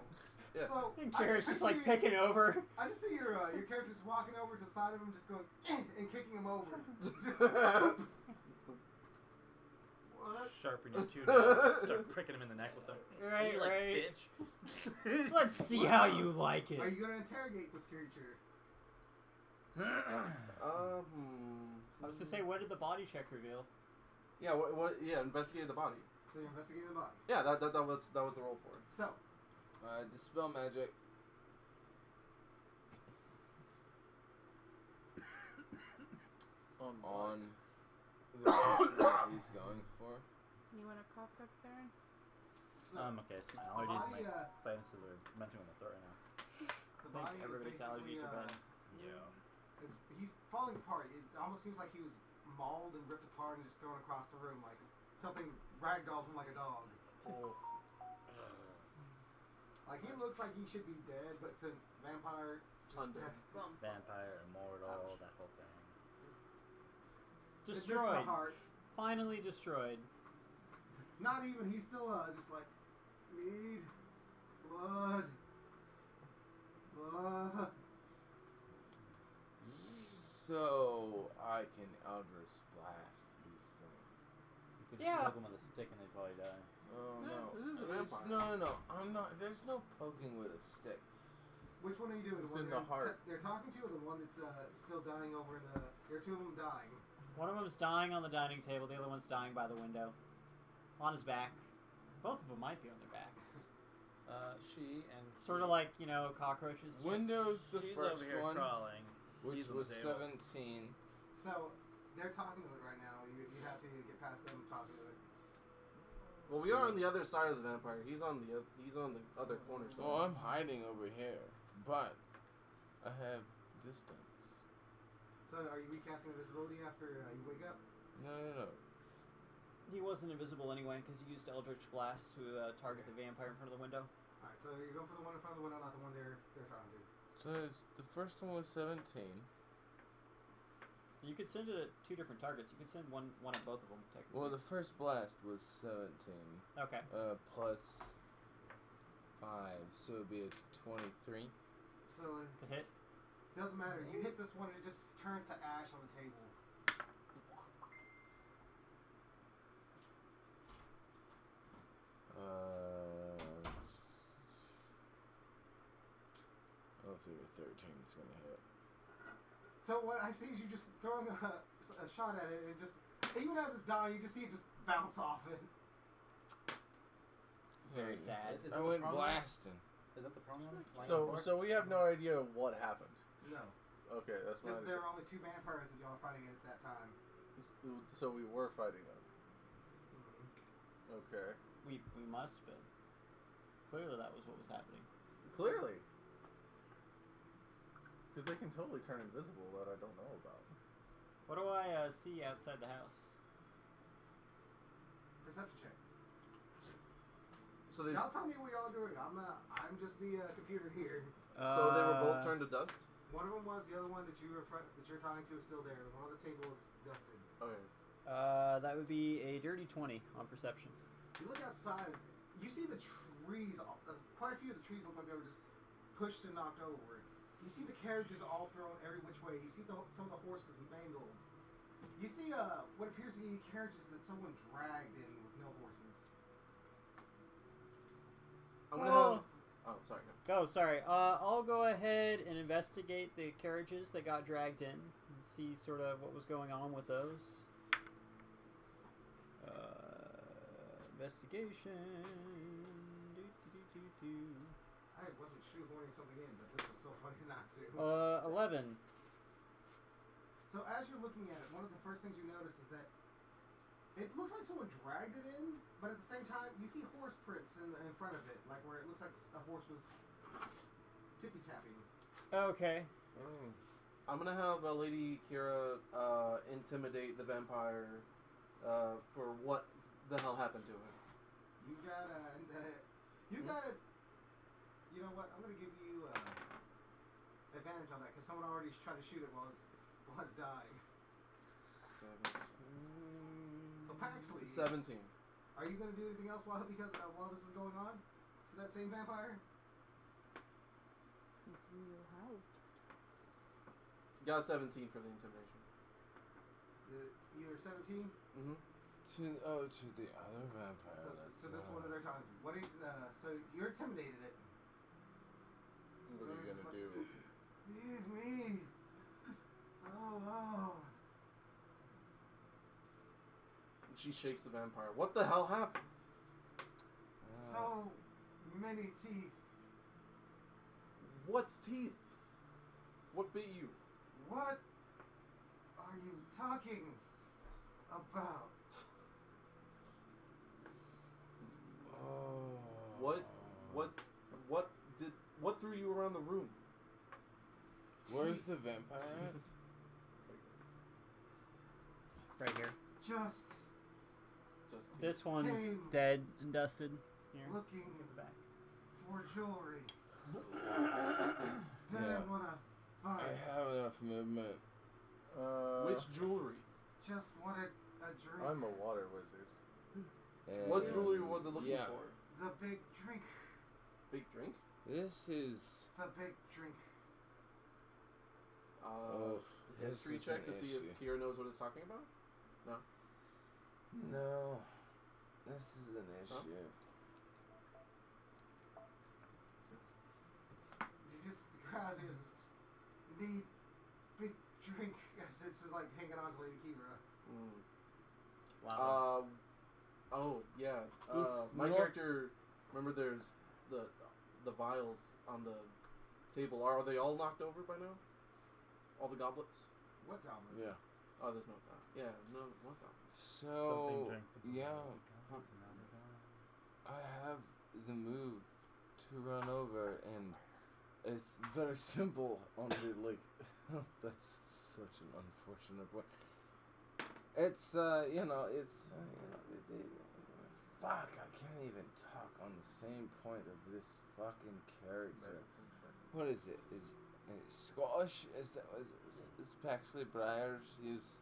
Speaker 2: Yeah.
Speaker 1: So
Speaker 7: And
Speaker 1: I
Speaker 7: Kara's just
Speaker 1: see-
Speaker 7: like picking over.
Speaker 1: I just see your character just walking over to the side of him, just going and kicking him over. Just, what?
Speaker 5: Sharpen your two nails. Start pricking him in the neck with them.
Speaker 7: Right,
Speaker 5: You like,
Speaker 7: right.
Speaker 5: bitch.
Speaker 7: Let's see how you like it.
Speaker 1: Are you gonna interrogate this creature?
Speaker 7: I was to say, what did the body check reveal?
Speaker 2: Yeah, what? Yeah, investigate the body.
Speaker 1: So you're investigating the body.
Speaker 2: Yeah, that was the roll for it.
Speaker 1: So
Speaker 4: Dispel magic. On the creature that he's going for.
Speaker 3: You want a cough up, Karen?
Speaker 5: Okay, so my allergies and
Speaker 1: body,
Speaker 5: my sinuses are messing with my throat right now.
Speaker 1: the body is
Speaker 7: everybody's
Speaker 1: basically,
Speaker 7: allergies are bad.
Speaker 1: he's falling apart. It almost seems like he was mauled and ripped apart and just thrown across the room, like something ragdolled him like a dog. Like he looks like he should be dead, but since vampire, just
Speaker 2: Undead.
Speaker 8: Boom.
Speaker 5: Vampire, immortal, that whole thing.
Speaker 1: it's just
Speaker 7: Destroyed.
Speaker 1: the heart.
Speaker 7: Finally destroyed.
Speaker 1: Not even. He's still just like need blood. Blood.
Speaker 4: So I can Eldritch Blast these things.
Speaker 5: You could
Speaker 7: Yeah.
Speaker 5: poke him with a stick and they'd probably die.
Speaker 4: Oh
Speaker 2: Yeah,
Speaker 4: no.
Speaker 2: it is a
Speaker 4: There's-
Speaker 2: vampire.
Speaker 4: No. I'm not. There's no poking with a stick.
Speaker 1: Which one are you doing?
Speaker 6: It's
Speaker 1: one
Speaker 6: in the heart.
Speaker 1: They're talking to, or the one that's still dying over in the? There are two of them dying.
Speaker 7: One of them's dying on the dining table. The other one's dying by the window, on his back. Both of them might be on their backs.
Speaker 5: She and
Speaker 7: Sort of like, you know, cockroaches.
Speaker 4: Windows the
Speaker 5: she's
Speaker 4: first
Speaker 5: over here
Speaker 4: one,
Speaker 5: crawling.
Speaker 4: which
Speaker 5: He's on the
Speaker 4: was
Speaker 5: table.
Speaker 4: 17.
Speaker 1: So they're talking to it right now. You have to get past them talking to it.
Speaker 2: Well, we are on the other side of the vampire. He's on the other corner. So
Speaker 4: Well, I'm hiding over here, but I have distance.
Speaker 1: So are you recasting invisibility after you wake up?
Speaker 4: No.
Speaker 7: He wasn't invisible anyway because he used Eldritch Blast to target the vampire in front of the window.
Speaker 1: All right. So you're going for the one in front of the window, not the one they're talking to.
Speaker 4: So the first one was 17.
Speaker 7: You could send it at two different targets. You could send one at both of them, technically.
Speaker 4: Well, the first blast was 17.
Speaker 7: Okay.
Speaker 4: Plus 5, so it'd be a 23.
Speaker 1: So
Speaker 7: To hit.
Speaker 1: doesn't matter. You hit this one, and it just turns to ash on the table.
Speaker 4: I don't think a 13 is gonna hit.
Speaker 1: So what I see is you just throwing a shot at it, and it just even as it's dying, you can see it just bounce off it.
Speaker 7: Very
Speaker 4: Thanks.
Speaker 7: sad.
Speaker 5: Is
Speaker 4: I
Speaker 5: that
Speaker 4: went
Speaker 5: the promo?
Speaker 4: blasting.
Speaker 5: Is that the promo?
Speaker 6: So we have no idea what happened.
Speaker 1: No,
Speaker 6: Okay, that's my
Speaker 1: because there
Speaker 6: understanding.
Speaker 1: were only two vampires that y'all were fighting at that time.
Speaker 6: So we were fighting them. Okay.
Speaker 7: We must have been. Clearly that was what was happening.
Speaker 6: Clearly. Because they can totally turn invisible that I don't know about.
Speaker 7: What do I see outside the house?
Speaker 1: Perception check.
Speaker 2: So they
Speaker 1: Y'all tell me what y'all are doing. I'm just the computer here.
Speaker 2: they were both turned to dust.
Speaker 1: One of them was the other one that you're talking to is still there. The one on the table is dusted.
Speaker 2: Okay.
Speaker 7: That would be a dirty 20 on perception.
Speaker 1: You look outside. You see the trees. Quite a few of the trees look like they were just pushed and knocked over. You see the carriages all thrown every which way. You see some of the horses mangled. You see what appears to be carriages that someone dragged in with no horses.
Speaker 2: I'm gonna have. Oh, sorry. No.
Speaker 7: Oh, sorry. I'll go ahead and investigate the carriages that got dragged in and see sort of what was going on with those. Investigation.
Speaker 1: I wasn't shoehorning something in, but this was so funny not to.
Speaker 7: 11.
Speaker 1: So as you're looking at it, one of the first things you notice is that it looks like someone dragged it in, but at the same time, you see horse prints in front of it, like where it looks like a horse was tippy tapping.
Speaker 7: Okay.
Speaker 2: I'm gonna have Lady Kira intimidate the vampire for what the hell happened to him.
Speaker 1: You got you know what? I'm gonna give you advantage on that because someone already tried to shoot it while it's dying.
Speaker 2: 17.
Speaker 1: So Paxley,
Speaker 2: 17.
Speaker 1: are you gonna do anything else while this is going on to that same vampire?
Speaker 3: If you help.
Speaker 2: Got 17 for the intimidation.
Speaker 1: You're 17.
Speaker 2: Mm-hmm.
Speaker 4: To the other vampire.
Speaker 1: So this one that they're talking to. What do you, so you're intimidated it.
Speaker 6: What are you
Speaker 1: just
Speaker 6: gonna
Speaker 1: like,
Speaker 6: do?
Speaker 1: Leave me alone.
Speaker 2: She shakes the vampire. What the hell happened?
Speaker 1: So many teeth.
Speaker 2: What's teeth? What bit you?
Speaker 1: What are you talking about?
Speaker 2: What threw you around the room?
Speaker 4: Where's the vampire at?
Speaker 7: Right here.
Speaker 1: Just
Speaker 2: Just
Speaker 7: This one's
Speaker 1: Came.
Speaker 7: dead and dusted. Here.
Speaker 1: looking
Speaker 7: In the back.
Speaker 1: for jewelry.
Speaker 4: Yeah.
Speaker 1: Didn't wanna
Speaker 4: I
Speaker 1: fight.
Speaker 4: have enough movement.
Speaker 2: which jewelry?
Speaker 1: Just wanted a drink.
Speaker 6: I'm a water wizard.
Speaker 2: What
Speaker 4: And
Speaker 2: jewelry was it looking
Speaker 4: yeah.
Speaker 2: for?
Speaker 1: The big drink.
Speaker 2: Big drink?
Speaker 4: This is
Speaker 1: The big drink.
Speaker 4: this
Speaker 2: History
Speaker 4: is
Speaker 2: check
Speaker 4: an
Speaker 2: to see
Speaker 4: issue.
Speaker 2: if Kira knows what it's talking about?
Speaker 4: No. This is an issue.
Speaker 1: You need big drink. It's just like hanging on to Lady Kira.
Speaker 3: Slava.
Speaker 2: Oh yeah.
Speaker 4: It's
Speaker 2: My
Speaker 4: not-
Speaker 2: character. Remember, there's the vials on the table. Are they all knocked over by now? All the goblets?
Speaker 1: What goblins?
Speaker 6: Yeah.
Speaker 2: Oh, there's no. Yeah, no. What goblet?
Speaker 4: So
Speaker 5: drink the
Speaker 4: yeah,
Speaker 5: blood, and now they're gone.
Speaker 4: I have the move to run over, and it's very simple. Only like that's such an unfortunate point. It's fuck. I can't even talk on the same point of this fucking character. What is it? Is Scottish? Is Paxley Briars? He's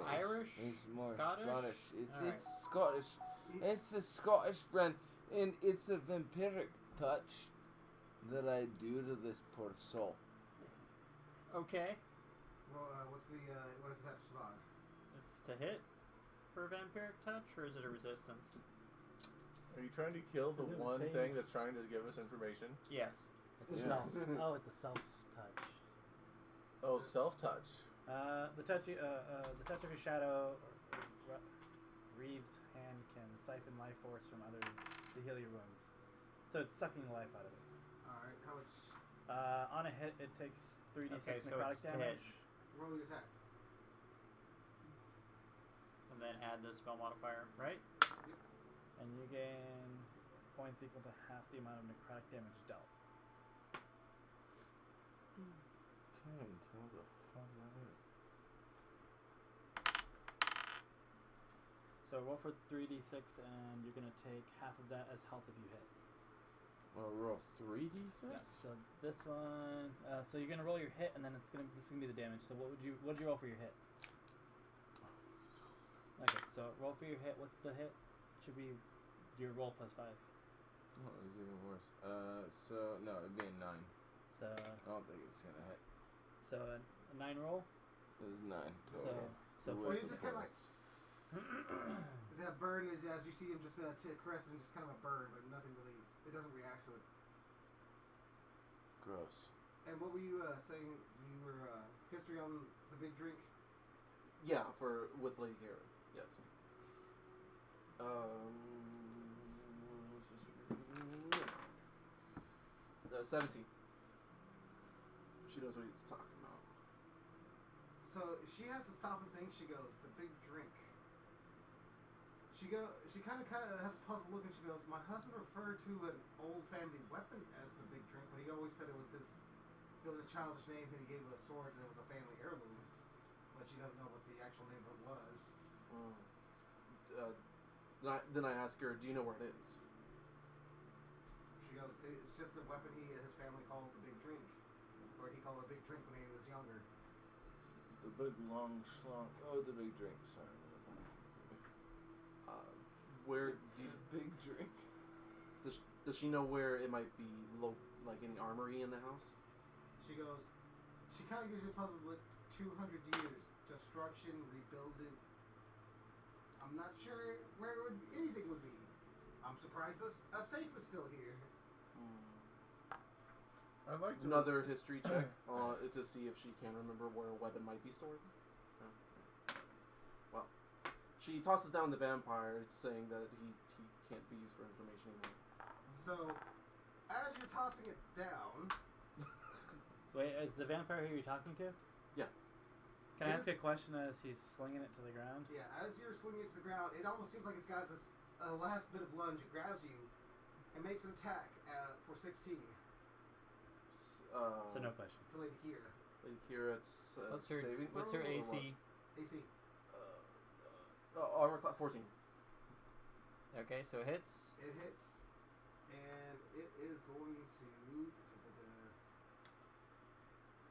Speaker 7: Irish?
Speaker 4: He's more
Speaker 7: Scottish?
Speaker 4: Scottish.
Speaker 7: Alright.
Speaker 4: It's Scottish. It's the Scottish brand, and it's a vampiric touch that I do to this poor soul.
Speaker 7: Okay.
Speaker 1: Well, what does it have to survive?
Speaker 7: It's to hit for a vampiric touch, or is it a resistance?
Speaker 6: Are you trying to kill the
Speaker 5: Is it a
Speaker 6: one
Speaker 5: save?
Speaker 6: thing that's trying to give us information?
Speaker 7: Yes.
Speaker 5: It's
Speaker 4: Yeah.
Speaker 5: self. It's a self touch.
Speaker 6: Oh, self-touch.
Speaker 5: The touch of your shadow or wreathed hand can siphon life force from others to heal your wounds. So it's sucking life out of it.
Speaker 1: Alright, how much?
Speaker 5: On a hit, it takes 3d6
Speaker 7: Okay, so
Speaker 5: necrotic
Speaker 7: it's to
Speaker 5: damage.
Speaker 7: hit.
Speaker 1: Roll your attack.
Speaker 7: And then add the spell modifier, right?
Speaker 5: And you gain points equal to half the amount of necrotic damage dealt.
Speaker 4: Can't even tell the fuck that is.
Speaker 5: So roll for 3d6, and you're gonna take half of that as health if you hit.
Speaker 4: Well, roll 3d6.
Speaker 5: Yeah. So this one, so you're gonna roll your hit, and then this is gonna be the damage. So what did you roll for your hit? Okay, so roll for your hit. What's the hit? Should be your roll plus 5.
Speaker 4: Oh, it's even worse. So no, it'd be a 9.
Speaker 5: So
Speaker 4: I don't think it's gonna hit.
Speaker 5: a 9 roll.
Speaker 4: It was 9
Speaker 5: So
Speaker 4: total.
Speaker 1: So
Speaker 4: With
Speaker 1: you
Speaker 4: the
Speaker 1: just kind of like
Speaker 4: plus.
Speaker 1: that burn is as you see him just caress and just kind of a burn, but nothing really. It doesn't react to it.
Speaker 4: Gross.
Speaker 1: And what were you saying? You were history on the big drink.
Speaker 2: Yeah, with Lady Kira. Yes. 17. She knows what he's talking about.
Speaker 1: So she has to stop and think. She goes, the big drink. She kind of has a puzzled look, and she goes, my husband referred to an old family weapon as the big drink, but he always said it was his. It was a childish name, and he gave it a sword, and it was a family heirloom. But she doesn't know what the actual name of it was.
Speaker 2: Then I ask her, do you know where it is?
Speaker 1: She goes, it's just a weapon his family called the big drink, or he called it a big drink when he was younger.
Speaker 4: The big long schlong. Oh, the big drink. Sorry.
Speaker 2: Where
Speaker 4: Big drink.
Speaker 2: does she know where it might be like any armory in the house?
Speaker 1: She goes, she kind of gives you a puzzled look. 200 years, destruction, rebuilding. I'm not sure where anything would be. I'm surprised a safe is still here.
Speaker 6: I'd like to.
Speaker 2: Another history check to see if she can remember where a weapon might be stored. Okay. Well, she tosses down the vampire, saying that he can't be used for information anymore.
Speaker 1: So, as you're tossing it down,
Speaker 5: Wait, is the vampire who you're talking to?
Speaker 2: Yeah.
Speaker 5: Can I
Speaker 1: It
Speaker 5: ask a
Speaker 1: is-
Speaker 5: question as he's slinging it to the ground?
Speaker 1: yeah, as you're slinging it to the ground, it almost seems like it's got this last bit of lunge. It grabs you and makes an attack for 16
Speaker 5: So no question.
Speaker 1: to Lady Kira.
Speaker 2: Lady Kira, it's
Speaker 7: What's her
Speaker 2: saving throw.
Speaker 7: What's her
Speaker 2: or
Speaker 7: AC?
Speaker 2: what?
Speaker 1: AC.
Speaker 2: Armor class 14.
Speaker 7: Okay, so it hits.
Speaker 1: It hits, and it is going to.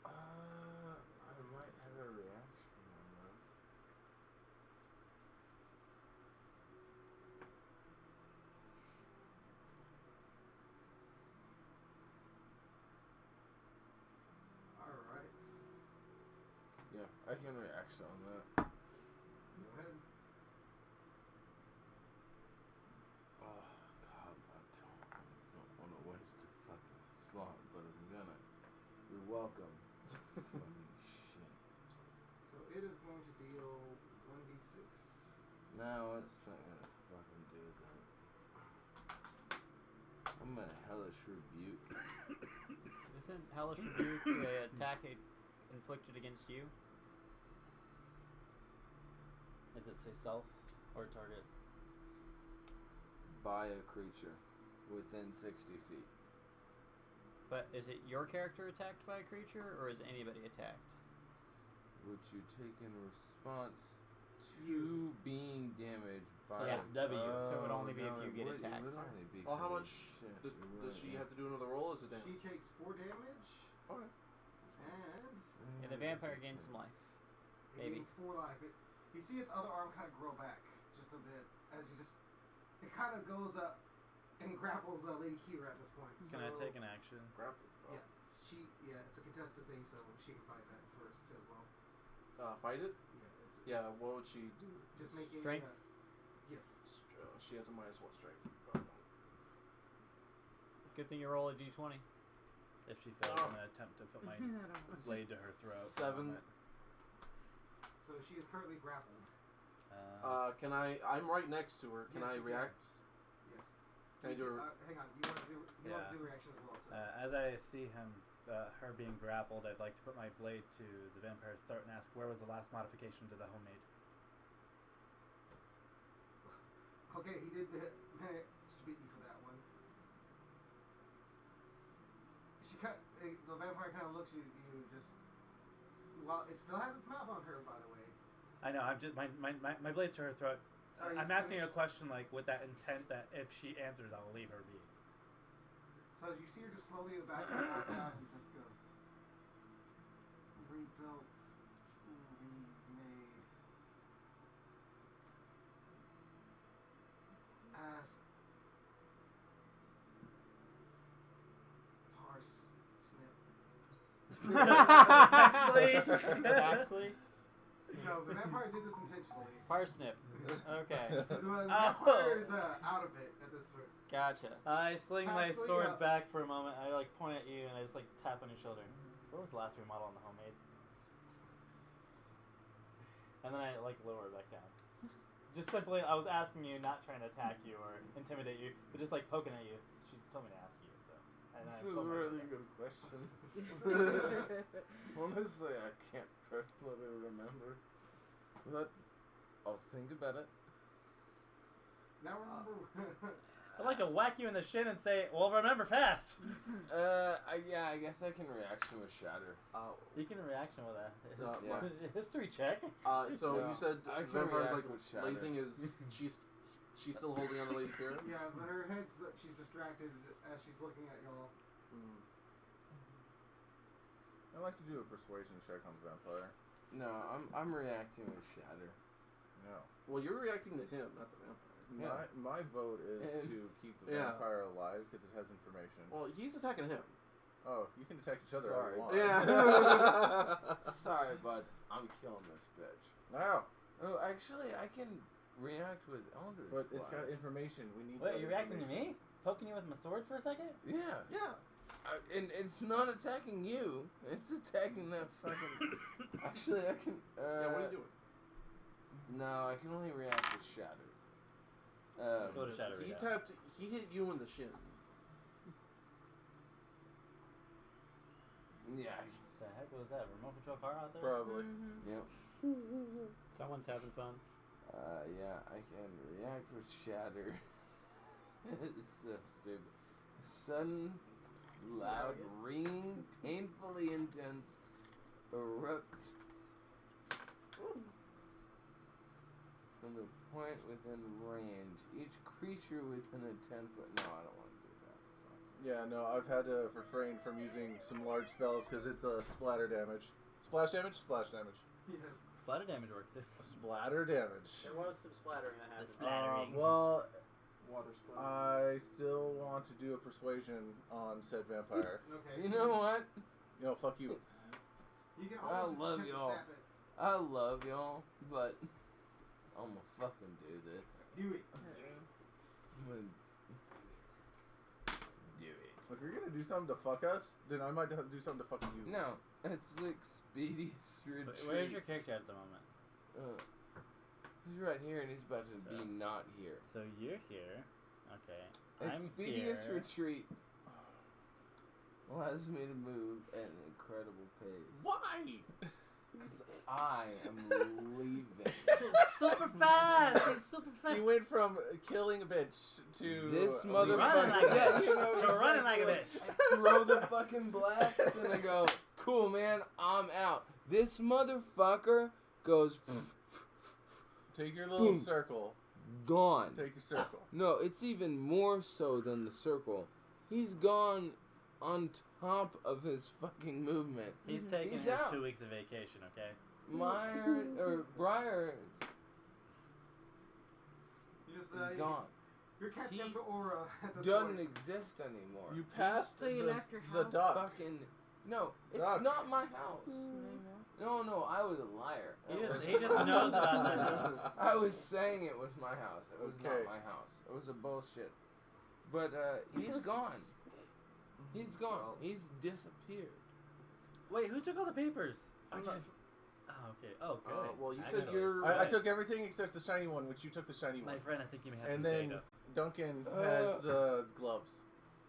Speaker 4: I might have a reaction on that.
Speaker 1: Alright.
Speaker 4: Yeah, I can react on that.
Speaker 1: Go ahead.
Speaker 4: Oh God, I don't want to waste a fucking slot, but I'm gonna. You're welcome. Fucking shit.
Speaker 1: So it is going to deal 1d6.
Speaker 4: No, it's not gonna fucking do that. I'm gonna hellish rebuke.
Speaker 7: Isn't Hellish Rebuke the attack inflicted against you?
Speaker 5: Does it say self or target?
Speaker 4: By a creature within 60 feet.
Speaker 7: But is it your character attacked by a creature, or is anybody attacked?
Speaker 4: Which you take in response
Speaker 1: You.
Speaker 4: to being damaged by
Speaker 5: So, yeah, W.
Speaker 7: So it would only be if
Speaker 4: no,
Speaker 7: you
Speaker 4: it
Speaker 7: get
Speaker 4: would-
Speaker 7: attacked.
Speaker 4: It would only be
Speaker 2: Well, how
Speaker 4: for
Speaker 2: much
Speaker 4: shit,
Speaker 2: does
Speaker 4: you're right,
Speaker 2: she
Speaker 4: yeah.
Speaker 2: have to do another roll? Or is it damage?
Speaker 1: She takes 4 damage,
Speaker 2: Okay.
Speaker 1: and
Speaker 7: And the vampire gains some life.
Speaker 1: it
Speaker 7: Maybe.
Speaker 1: gains 4 life. You see its other arm kind of grow back just a bit as you just. It kind of goes up and grapples Lady Kira at this point.
Speaker 5: Can I take an action?
Speaker 2: Grapple.
Speaker 1: Yeah, it's a contested thing, so she can fight that first as well.
Speaker 2: Fight it?
Speaker 1: Yeah,
Speaker 2: Yeah, what would she do?
Speaker 1: just making
Speaker 7: Strength?
Speaker 1: yes.
Speaker 2: She has a -1 strength.
Speaker 7: Good thing you roll a d20.
Speaker 5: If she fails, I'm gonna attempt to put my blade to her throat.
Speaker 2: 7.
Speaker 1: So she is currently grappled.
Speaker 2: Can I'm right next to her. Can
Speaker 1: Yes,
Speaker 2: I
Speaker 1: you can.
Speaker 2: react?
Speaker 1: Yes.
Speaker 2: Can I do a...
Speaker 1: Hang on. You want to do
Speaker 5: Yeah.
Speaker 1: reaction as well. So.
Speaker 5: As I see her being grappled, I'd like to put my blade to the vampire's throat and ask, where was the last modification to the homemade?
Speaker 1: Okay, he did manage to beat you for that one. The vampire kind of looks at you just. Well, it still has its mouth on her, by the way.
Speaker 5: I know. I'm just my blade's to her throat.
Speaker 1: Are you
Speaker 5: I'm asking
Speaker 1: saying-
Speaker 5: a question like with that intent that if she answers, I'll leave her be.
Speaker 1: So you see her just slowly back out and just go. Rebuilt, remade. Ask. Parse. Snip.
Speaker 7: Baxley?
Speaker 1: No, the vampire did this intentionally.
Speaker 7: Parsnip. Okay.
Speaker 1: So the vampire is out of it at this point.
Speaker 7: Gotcha.
Speaker 5: I sling my
Speaker 1: Actually,
Speaker 5: sword
Speaker 1: yeah.
Speaker 5: back for a moment. I like point at you and I just like tap on your shoulder. Where was the last remodel on the homemade? And then I like lower it back down. Just simply, I was asking you, not trying to attack you or intimidate you, but just like poking at you. She told me to ask you, so. And
Speaker 4: That's
Speaker 5: I
Speaker 4: a
Speaker 5: put my-
Speaker 4: really good question. Honestly, I can't personally remember. But I'll think about it.
Speaker 1: Now remember.
Speaker 5: I'd like to whack you in the shin and say, well, remember fast.
Speaker 4: I guess I can reaction with shatter.
Speaker 5: You can reaction with a
Speaker 2: Yeah.
Speaker 5: history check.
Speaker 2: So
Speaker 4: Yeah.
Speaker 2: you said
Speaker 4: I can
Speaker 2: vampire's
Speaker 4: react
Speaker 2: like
Speaker 4: with shatter.
Speaker 2: blazing is she's still holding on to Lady Kira?
Speaker 1: Yeah, but her head's she's distracted as she's looking at y'all.
Speaker 6: I'd like to do a persuasion check on the vampire.
Speaker 4: No, I'm reacting with shatter.
Speaker 6: No.
Speaker 2: Well, you're reacting to him, not the vampire.
Speaker 6: My vote is
Speaker 4: And-
Speaker 6: to keep the
Speaker 2: Yeah.
Speaker 6: vampire alive because it has information.
Speaker 2: Well, he's attacking him.
Speaker 6: Oh, you can attack each other all
Speaker 4: Sorry.
Speaker 6: you want.
Speaker 2: Yeah.
Speaker 4: Sorry, bud. I'm killing this bitch.
Speaker 6: No,
Speaker 4: Oh, actually, I can react with Eldritch
Speaker 6: but it's got
Speaker 4: Blast.
Speaker 6: information. We need.
Speaker 5: Wait,
Speaker 6: that
Speaker 5: you're reacting to
Speaker 6: information.
Speaker 5: me? Poking you with my sword for a second?
Speaker 4: Yeah.
Speaker 2: Yeah.
Speaker 4: And it's not attacking you. It's attacking that fucking. Actually, I can.
Speaker 2: Yeah, what are you doing?
Speaker 4: No, I can only react with shatter.
Speaker 5: So what does shatter
Speaker 2: He
Speaker 5: react?
Speaker 2: he hit you in the shin.
Speaker 4: Yeah.
Speaker 5: The heck was that? Remote control car out there?
Speaker 6: Probably.
Speaker 4: Yep.
Speaker 7: Someone's having fun.
Speaker 4: Yeah, I can react with shatter. It's so stupid. Sudden, loud, ringing, painfully intense, erupt from the point within range. Each creature within a 10-foot. No, I don't want to do that. Fuck.
Speaker 6: Yeah, no, I've had to refrain from using some large spells because it's a splatter damage. Splash damage? Splash damage.
Speaker 1: Yes.
Speaker 5: Splatter damage works too.
Speaker 6: Splatter damage.
Speaker 7: There was some splattering that happened.
Speaker 5: splattering.
Speaker 6: Well,
Speaker 2: Water splatter.
Speaker 6: I still want to do a persuasion on said vampire.
Speaker 1: Okay.
Speaker 4: You know what?
Speaker 6: You know, fuck you.
Speaker 1: You can
Speaker 4: I
Speaker 1: always just
Speaker 4: love
Speaker 1: attempt to
Speaker 4: y'all.
Speaker 1: stab it.
Speaker 4: I love y'all, but I'm gonna fucking do this.
Speaker 1: Do it.
Speaker 4: I'm gonna do it.
Speaker 6: If you're gonna do something to fuck us, then I might do something to fuck you.
Speaker 4: No, it's like Speedy's retreat.
Speaker 5: Where's your character at the moment?
Speaker 4: He's right here, and he's about to
Speaker 5: So-
Speaker 4: be not here.
Speaker 5: So you're here. Okay.
Speaker 4: It's
Speaker 5: I'm
Speaker 4: Speedy's
Speaker 5: here.
Speaker 4: retreat allows me to move at an incredible pace.
Speaker 6: Why?
Speaker 4: Because I am leaving.
Speaker 5: Super fast! It's super fast!
Speaker 6: He went from killing a bitch to
Speaker 4: This
Speaker 6: leaving.
Speaker 4: motherfucker.
Speaker 5: Running like a
Speaker 4: Yeah,
Speaker 5: bitch.
Speaker 4: you know,
Speaker 5: To running like a
Speaker 4: exactly.
Speaker 5: bitch.
Speaker 4: I throw the fucking blast and I go, cool, man, I'm out. This motherfucker goes
Speaker 6: Take your little
Speaker 4: Boom.
Speaker 6: circle.
Speaker 4: gone.
Speaker 6: Take your circle.
Speaker 4: No, it's even more so than the circle. He's gone on top of his fucking movement.
Speaker 5: He's taking
Speaker 4: He's
Speaker 5: his
Speaker 4: out.
Speaker 5: 2 weeks of vacation, okay?
Speaker 4: Briar
Speaker 1: You just,
Speaker 4: is gone.
Speaker 1: You're catching
Speaker 4: He
Speaker 1: up to Aura at this
Speaker 4: Doesn't
Speaker 1: point.
Speaker 4: exist anymore.
Speaker 6: You passed
Speaker 3: So you
Speaker 6: the,
Speaker 3: left your
Speaker 6: the
Speaker 3: house?
Speaker 6: duck.
Speaker 4: Fucking no, it's
Speaker 6: Duck.
Speaker 4: not my house. No, I was a liar.
Speaker 5: He just knows about that house.
Speaker 4: I was saying it was my house. It was
Speaker 6: Okay.
Speaker 4: not my house. It was a bullshit. But he's gone. He's gone. He's disappeared.
Speaker 5: Wait, who took all the papers?
Speaker 6: I did.
Speaker 5: Oh, okay. Oh, good.
Speaker 2: Well, you
Speaker 5: Actually,
Speaker 2: said you're.
Speaker 6: I took everything except the shiny one, which you took the shiny
Speaker 5: My
Speaker 6: one.
Speaker 5: friend, I think you may have
Speaker 6: And
Speaker 5: some
Speaker 6: then
Speaker 5: data.
Speaker 6: Duncan has the gloves.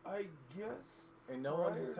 Speaker 4: I guess.
Speaker 6: And no one has touched